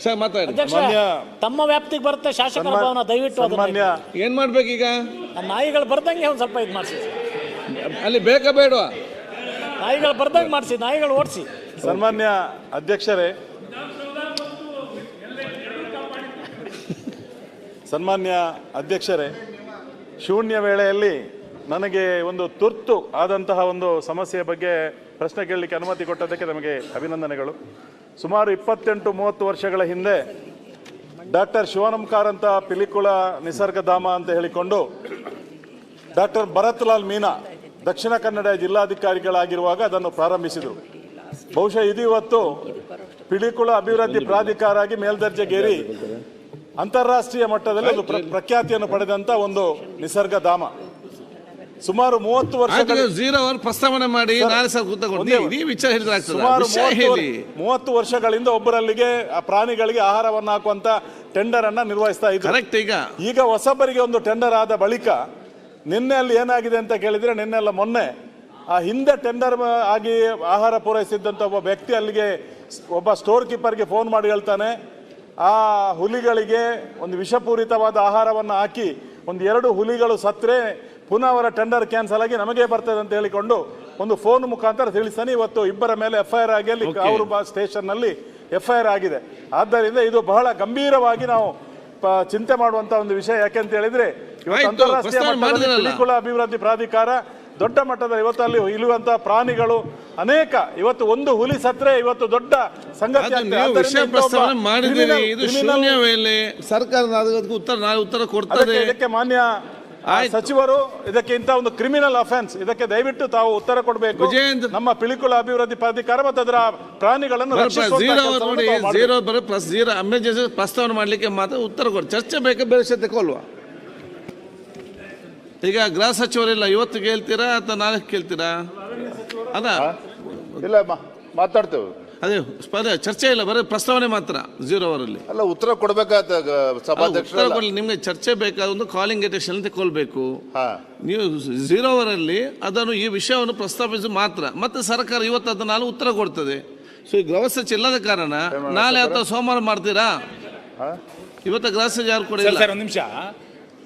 S3: ಸರ್ ಮಾತಾಡಿ.
S14: ತಮ್ಮ ವ್ಯಾಪ್ತಿಗೆ ಬರುತ್ತೆ ಶಾಸಕರ ಭವನ. ದಯವಿಟ್ಟು
S3: ಏನ್ ಮಾಡ್ಬೇಕೀಗ?
S14: ನಾಯಿಗಳು ಬರ್ದಂಗೆ ಒಂದು ಸ್ವಲ್ಪ ಇದು ಮಾಡಿಸಿ.
S3: ಅಲ್ಲಿ ಬೇಕಾ ಬೇಡವಾ?
S14: ನಾಯಿಗಳು ಬರ್ದಂಗೆ ಮಾಡಿಸಿ, ನಾಯಿಗಳು ಓಡಿಸಿ.
S11: ಸನ್ಮಾನ್ಯ ಅಧ್ಯಕ್ಷರೇ, ಶೂನ್ಯ ವೇಳೆಯಲ್ಲಿ ನನಗೆ ಒಂದು ತುರ್ತು ಆದಂತಹ ಒಂದು ಸಮಸ್ಯೆಯ ಬಗ್ಗೆ ಪ್ರಶ್ನೆ ಕೇಳಲಿಕ್ಕೆ ಅನುಮತಿ ಕೊಟ್ಟದ್ದಕ್ಕೆ ನಮಗೆ ಅಭಿನಂದನೆಗಳು. ಸುಮಾರು 28-30 ವರ್ಷಗಳ ಹಿಂದೆ
S15: ಡಾಕ್ಟರ್ ಶಿವಾನಂಕಾರ್ ಅಂತ ಪಿಲಿಕುಳ ನಿಸರ್ಗಧಾಮ ಅಂತ ಹೇಳಿಕೊಂಡು ಡಾಕ್ಟರ್ ಭರತ್ ಲಾಲ್ ಮೀನಾ ದಕ್ಷಿಣ ಕನ್ನಡ ಜಿಲ್ಲಾಧಿಕಾರಿಗಳಾಗಿರುವಾಗ ಅದನ್ನು ಪ್ರಾರಂಭಿಸಿದರು. ಬಹುಶಃ ಇದು ಇವತ್ತು ಪಿಲಿಕುಳ ಅಭಿವೃದ್ಧಿ ಪ್ರಾಧಿಕಾರ ಆಗಿ ಮೇಲ್ದರ್ಜೆಗೇರಿ ಅಂತಾರಾಷ್ಟ್ರೀಯ ಮಟ್ಟದಲ್ಲಿ ಅದು ಪ್ರಖ್ಯಾತಿಯನ್ನು ಪಡೆದಂತ ಒಂದು ನಿಸರ್ಗಧಾಮ. ಸುಮಾರು 30 ವರ್ಷ
S3: ಪ್ರಸ್ತಾವನೆ ಮಾಡಿ
S15: ಸುಮಾರು 30 ವರ್ಷಗಳಿಂದ ಒಬ್ಬರಲ್ಲಿಗೆ ಆ ಪ್ರಾಣಿಗಳಿಗೆ ಆಹಾರವನ್ನು ಹಾಕುವಂತ ಟೆಂಡರ್ ಅನ್ನ ನಿರ್ವಹಿಸ್ತಾ ಇದ್ದಾರೆ. ಈಗ ಹೊಸಬರಿಗೆ ಒಂದು ಟೆಂಡರ್ ಆದ ಬಳಿಕ ನಿನ್ನೆ ಅಲ್ಲಿ ಏನಾಗಿದೆ ಅಂತ ಕೇಳಿದ್ರೆ, ನಿನ್ನೆಲ್ಲ ಮೊನ್ನೆ ಆ ಹಿಂದೆ ಟೆಂಡರ್ ಆಗಿ ಆಹಾರ ಪೂರೈಸಿದ್ದಂಥ ಒಬ್ಬ ವ್ಯಕ್ತಿ ಅಲ್ಲಿಗೆ ಒಬ್ಬ ಸ್ಟೋರ್ ಕೀಪರ್ಗೆ ಫೋನ್ ಮಾಡಿ ಹೇಳ್ತಾನೆ, ಆ ಹುಲಿಗಳಿಗೆ ಒಂದು ವಿಷಪೂರಿತವಾದ ಆಹಾರವನ್ನು ಹಾಕಿ 1-2 ಹುಲಿಗಳು ಸತ್ತರೆ ಪುನಃ ಅವರ ಟೆಂಡರ್ ಕ್ಯಾನ್ಸಲ್ ಆಗಿ ನಮಗೆ ಬರ್ತದೆ ಅಂತ ಹೇಳಿಕೊಂಡು ಒಂದು ಫೋನ್ ಮುಖಾಂತರ ತಿಳಿಸ್ತಾನೆ. ಇವತ್ತು ಇಬ್ಬರ ಮೇಲೆ FIR ಆಗಿ ಅಲ್ಲಿ ಕಾವೂರು ಸ್ಟೇಷನ್ ನಲ್ಲಿ FIR ಆಗಿದೆ. ಆದ್ದರಿಂದ ಇದು ಬಹಳ ಗಂಭೀರವಾಗಿ ನಾವು ಚಿಂತೆ ಮಾಡುವಂತ ಒಂದು ವಿಷಯ. ಯಾಕೆಂತ ಹೇಳಿದ್ರೆ ಅಂತಾರಾಷ್ಟ್ರೀಯ ಮಟ್ಟದಲ್ಲಿ ಪಿಲಿಕುಳ ಅಭಿವೃದ್ಧಿ ಪ್ರಾಧಿಕಾರ ದೊಡ್ಡ ಮಟ್ಟದಲ್ಲಿ ಇವತ್ತು ಅಲ್ಲಿ ಇರುವಂತಹ ಪ್ರಾಣಿಗಳು ಅನೇಕ, ಇವತ್ತು ಒಂದು ಹುಲಿ ಸತ್ರೆ ಇವತ್ತು ದೊಡ್ಡ ಸಂಗತಿ.
S3: ಸರ್ಕಾರ ಉತ್ತರ ಕೊಡ್ತದೆ.
S15: ಇದಕ್ಕೆ ಮಾನ್ಯ ಸಚಿವರು ಇದಕ್ಕೆ ಇಂಥ ಒಂದು ಕ್ರಿಮಿನಲ್ ಅಫೆನ್ಸ್, ಇದಕ್ಕೆ ದಯವಿಟ್ಟು ತಾವು ಉತ್ತರ ಕೊಡಬೇಕು. ನಮ್ಮ ಪಿಲಿಕುಳ ಅಭಿವೃದ್ಧಿ ಪ್ರಾಧಿಕಾರ ಮತ್ತು ಅದರ ಪ್ರಾಣಿಗಳನ್ನು
S3: ಪ್ರಸ್ತಾವನೆ ಮಾಡ್ಲಿಕ್ಕೆ ಮಾತ್ರ ಉತ್ತರ ಕೊಡಿ. ಚರ್ಚೆ ಬೇಕಾ ಬೇರೆ ತಗೊಳ್ವಾ? ಈಗ ಗೃಹ ಸಚಿವರಿಲ್ಲ, ಇವತ್ತು ಕೇಳ್ತೀರಾ ಅಥವಾ ನಾಳೆ ಕೇಳ್ತೀರಾ? ಅದ
S7: ಇಲ್ಲ ಮಾತಾಡ್ತೇವೆ,
S3: ಅದೇ ಚರ್ಚೆ ಇಲ್ಲ, ಬರೀ ಪ್ರಸ್ತಾವನೆ ಮಾತ್ರ 0 ಅವರಲ್ಲಿ.
S7: ಅಲ್ಲ, ಉತ್ತರ ಕೊಡ್ಬೇಕಾದ ಸಭಾಧ್ಯಕ್ಷ.
S3: ನಿಮ್ಗೆ ಚರ್ಚೆ ಬೇಕಾದ ಒಂದು ಕಾಲಿಂಗ್ ಅಟೆನ್ಷನ್ ತಗೊಳ್ಬೇಕು. ನೀವು 0 ಅವರಲ್ಲಿ ಅದನ್ನು ಈ ವಿಷಯವನ್ನು ಪ್ರಸ್ತಾಪಿಸಿ ಮಾತ್ರ, ಮತ್ತೆ ಸರ್ಕಾರ ಇವತ್ತು ಅದನ್ನ ನಾಳೆ ಉತ್ತರ ಕೊಡ್ತದೆ. ಸೊ ಈ ಗೃಹ ಸಚಿವ ಇಲ್ಲದ ಕಾರಣ ನಾಳೆ ಅಥವಾ ಸೋಮವಾರ ಮಾಡ್ತೀರಾ? ಇವತ್ತು ಗೃಹ ಸಚಿವ ಯಾರು ಕೊಡಿ.
S16: ಒಂದು ನಿಮಿಷ,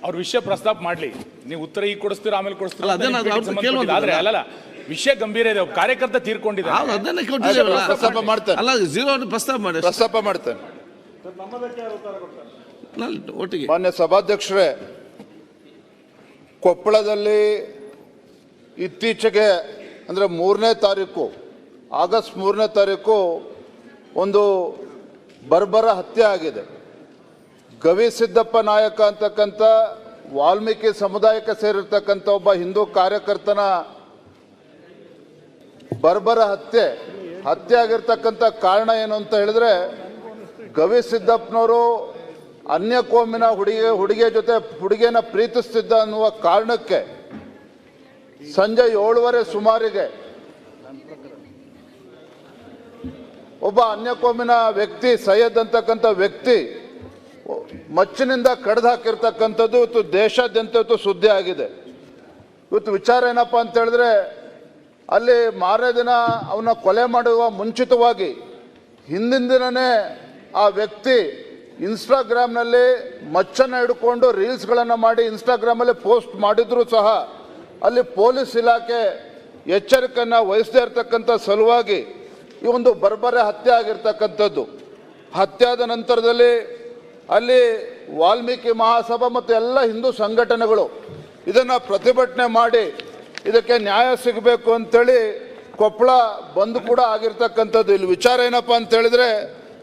S16: ಅವ್ರ ವಿಷಯ ಪ್ರಸ್ತಾಪ ಮಾಡ್ಲಿ, ನೀವು ಉತ್ತರ ಈಗ ಕೊಡಿಸ್ತೀರಾ ಆಮೇಲೆ ಕೊಡಿಸ್ತೀರಾ? ಅಲ್ಲ, ವಿಷಯ ಗಂಭೀರ ಇದೆ, ಕಾರ್ಯಕರ್ತ ತೀರ್ಕೊಂಡಿದ್ದಾರೆ.
S3: ಅಲ್ಲ, 0 ಪ್ರಸ್ತಾಪ ಮಾಡಿ,
S7: ಪ್ರಸ್ತಾಪ ಮಾಡ್ತೇನೆ
S3: ಒಟ್ಟಿಗೆ.
S7: ಮಾನ್ಯ ಸಭಾಧ್ಯಕ್ಷರೇ, ಕೊಪ್ಪಳದಲ್ಲಿ ಇತ್ತೀಚೆಗೆ ಅಂದರೆ 3ನೇ ತಾರೀಕು, ಆಗಸ್ಟ್ 3ನೇ ತಾರೀಕು ಒಂದು ಬರ್ಬರ ಹತ್ಯೆ ಆಗಿದೆ. ಗವಿಸಿದ್ದಪ್ಪ ನಾಯಕ ಅಂತಕ್ಕಂಥ ವಾಲ್ಮೀಕಿ ಸಮುದಾಯಕ್ಕೆ ಸೇರಿರ್ತಕ್ಕಂಥ ಒಬ್ಬ ಹಿಂದೂ ಕಾರ್ಯಕರ್ತನ ಬರ್ಬರ ಹತ್ಯೆ ಆಗಿರ್ತಕ್ಕಂಥ ಕಾರಣ ಏನು ಅಂತ ಹೇಳಿದ್ರೆ, ಗವಿಸಿದ್ದಪ್ಪನವರು ಅನ್ಯ ಕೋಮಿನ ಹುಡುಗಿಯ ಜೊತೆ ಹುಡುಗಿಯನ್ನ ಪ್ರೀತಿಸ್ತಿದ್ದ ಅನ್ನುವ ಕಾರಣಕ್ಕೆ ಸಂಜೆ 7:30 ಸುಮಾರಿಗೆ ಒಬ್ಬ ಅನ್ಯ ಕೋಮಿನ ವ್ಯಕ್ತಿ, ಸೈಯದ್ ಅಂತಕ್ಕಂಥ ವ್ಯಕ್ತಿ ಮಚ್ಚಿನಿಂದ ಕಡ್ದು ಹಾಕಿರ್ತಕ್ಕಂಥದ್ದು ಇವತ್ತು ದೇಶಾದ್ಯಂತ ಇವತ್ತು ಸುದ್ದಿ ಆಗಿದೆ. ಇವತ್ತು ವಿಚಾರ ಏನಪ್ಪ ಅಂತ ಹೇಳಿದ್ರೆ, ಅಲ್ಲಿ ಮಾರನೇ ದಿನ ಅವನ್ನ ಕೊಲೆ ಮಾಡುವ ಮುಂಚಿತವಾಗಿ ಹಿಂದಿನ ದಿನನೇ ಆ ವ್ಯಕ್ತಿ ಇನ್ಸ್ಟಾಗ್ರಾಮ್ನಲ್ಲಿ ಮಚ್ಚನ್ನು ಹಿಡ್ಕೊಂಡು ರೀಲ್ಸ್ಗಳನ್ನು ಮಾಡಿ ಇನ್ಸ್ಟಾಗ್ರಾಮಲ್ಲಿ ಪೋಸ್ಟ್ ಮಾಡಿದ್ರು ಸಹ ಅಲ್ಲಿ ಪೊಲೀಸ್ ಇಲಾಖೆ ಎಚ್ಚರಿಕೆಯನ್ನು ವಹಿಸದೇ ಇರತಕ್ಕಂಥ ಸಲುವಾಗಿ ಈ ಒಂದು ಬರ್ಬರೆ ಹತ್ಯೆ ಆಗಿರ್ತಕ್ಕಂಥದ್ದು. ಹತ್ಯೆ ಆದ ನಂತರದಲ್ಲಿ ಅಲ್ಲಿ ವಾಲ್ಮೀಕಿ ಮಹಾಸಭಾ ಮತ್ತು ಎಲ್ಲ ಹಿಂದೂ ಸಂಘಟನೆಗಳು ಇದನ್ನು ಪ್ರತಿಭಟನೆ ಮಾಡಿ ಇದಕ್ಕೆ ನ್ಯಾಯ ಸಿಗಬೇಕು ಅಂತೇಳಿ ಕೊಪ್ಪಳ ಬಂದ್ ಕೂಡ ಆಗಿರ್ತಕ್ಕಂಥದ್ದು. ಇಲ್ಲಿ ವಿಚಾರ ಏನಪ್ಪ ಅಂತ ಹೇಳಿದ್ರೆ,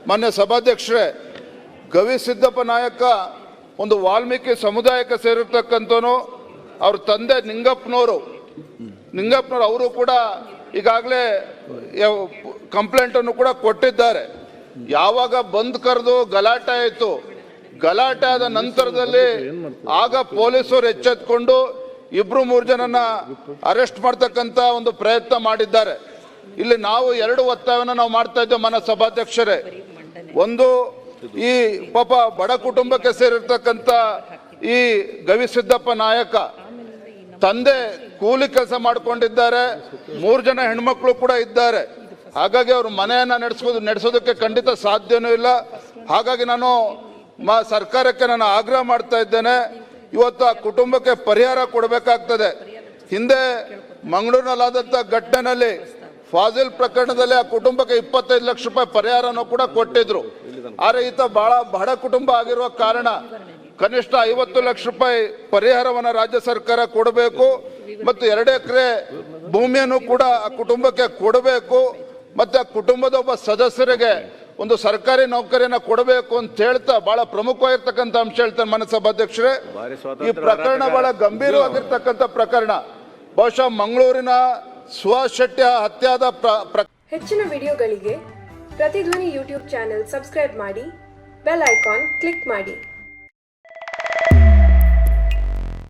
S7: ಮಾನ್ಯ ಸಭಾಧ್ಯಕ್ಷರೇ, ಗವಿಸಿದ್ದಪ್ಪ ನಾಯಕ ಒಂದು ವಾಲ್ಮೀಕಿ ಸಮುದಾಯಕ್ಕೆ ಸೇರಿರ್ತಕ್ಕಂಥವನು. ಅವ್ರ ತಂದೆ ನಿಂಗಪ್ಪನವರು ಅವರು ಕೂಡ ಈಗಾಗಲೇ ಕಂಪ್ಲೇಂಟನ್ನು ಕೂಡ ಕೊಟ್ಟಿದ್ದಾರೆ. ಯಾವಾಗ ಬಂದ್ ಕರೆದು ಗಲಾಟೆ ಆಯಿತು, ಗಲಾಟೆ ಆದ ನಂತರದಲ್ಲಿ ಆಗ ಪೊಲೀಸರು ಎಚ್ಚೆತ್ಕೊಂಡು 2-3 ಜನನ ಅರೆಸ್ಟ್ ಮಾಡ್ತಕ್ಕಂಥ ಒಂದು ಪ್ರಯತ್ನ ಮಾಡಿದ್ದಾರೆ. ಇಲ್ಲಿ ನಾವು 2 ಒತ್ತಾಯವನ್ನು ನಾವು ಮಾಡ್ತಾ ಇದ್ದೇವೆ ಮಾನ್ಯ ಸಭಾಧ್ಯಕ್ಷರೇ. ಒಂದು, ಈ ಪಾಪ ಬಡ ಕುಟುಂಬಕ್ಕೆ ಸೇರಿರ್ತಕ್ಕಂಥ ಈ ಗವಿಸಿದ್ದಪ್ಪ ನಾಯಕ ತಂದೆ ಕೂಲಿ ಕೆಲಸ ಮಾಡ್ಕೊಂಡಿದ್ದಾರೆ, 3 ಜನ ಹೆಣ್ಮಕ್ಳು ಕೂಡ ಇದ್ದಾರೆ. ಹಾಗಾಗಿ ಅವ್ರ ಮನೆಯನ್ನ ನಡೆಸೋದಕ್ಕೆ ಖಂಡಿತ ಸಾಧ್ಯನೂ ಇಲ್ಲ. ಹಾಗಾಗಿ ನಾನು ಸರ್ಕಾರಕ್ಕೆ ನಾನು ಆಗ್ರಹ ಮಾಡ್ತಾ ಇದ್ದೇನೆ, ಇವತ್ತು ಆ ಕುಟುಂಬಕ್ಕೆ ಪರಿಹಾರ ಕೊಡಬೇಕಾಗ್ತದೆ. ಹಿಂದೆ ಮಂಗಳೂರಿನಲ್ಲಾದಂಥ ಘಟನೆಯಲ್ಲಿ ಫಾಜಿಲ್ ಪ್ರಕರಣದಲ್ಲಿ ಆ ಕುಟುಂಬಕ್ಕೆ 25 ಲಕ್ಷ ರೂಪಾಯಿ ಪರಿಹಾರನೂ ಕೂಡ ಕೊಟ್ಟಿದ್ರು. ಆದರೆ ಈತ ಬಹಳ ಬಡ ಕುಟುಂಬ ಆಗಿರುವ ಕಾರಣ ಕನಿಷ್ಠ 50 ಲಕ್ಷ ರೂಪಾಯಿ ಪರಿಹಾರವನ್ನು ರಾಜ್ಯ ಸರ್ಕಾರ ಕೊಡಬೇಕು ಮತ್ತು 2 ಎಕರೆ ಭೂಮಿಯನ್ನು ಕೂಡ ಆ ಕುಟುಂಬಕ್ಕೆ ಕೊಡಬೇಕು. ಮತ್ತೆ ಆ ಕುಟುಂಬದ ಒಬ್ಬ ಸದಸ್ಯರಿಗೆ ಒಂದು ಸರ್ಕಾರಿ ನೌಕರಿಯನ್ನ ಕೊಡಬೇಕು ಅಂತ ಹೇಳ್ತಾ ಬಹಳ ಪ್ರಮುಖವಾಗಿರ್ತಕ್ಕಂಥ ಅಂಶ ಹೇಳ್ತಾರೆ ಮಾನ್ಯ ಸಭಾಧ್ಯಕ್ಷರೇ. ಈ ಪ್ರಕರಣ ಬಹಳ ಗಂಭೀರವಾಗಿರ್ತಕ್ಕಂಥ ಪ್ರಕರಣ. ಬಹುಶಃ ಮಂಗಳೂರಿನ ಸುಹಾಸ್ ಶೆಟ್ಟಿ ಹತ್ಯಾದ
S17: ಹೆಚ್ಚಿನ ವಿಡಿಯೋಗಳಿಗೆ ಪ್ರತಿಧ್ವನಿ ಯೂಟ್ಯೂಬ್ ಚಾನೆಲ್ ಸಬ್ಸ್ಕ್ರೈಬ್ ಮಾಡಿ, ಬೆಲ್ ಐಕಾನ್ ಕ್ಲಿಕ್ ಮಾಡಿ.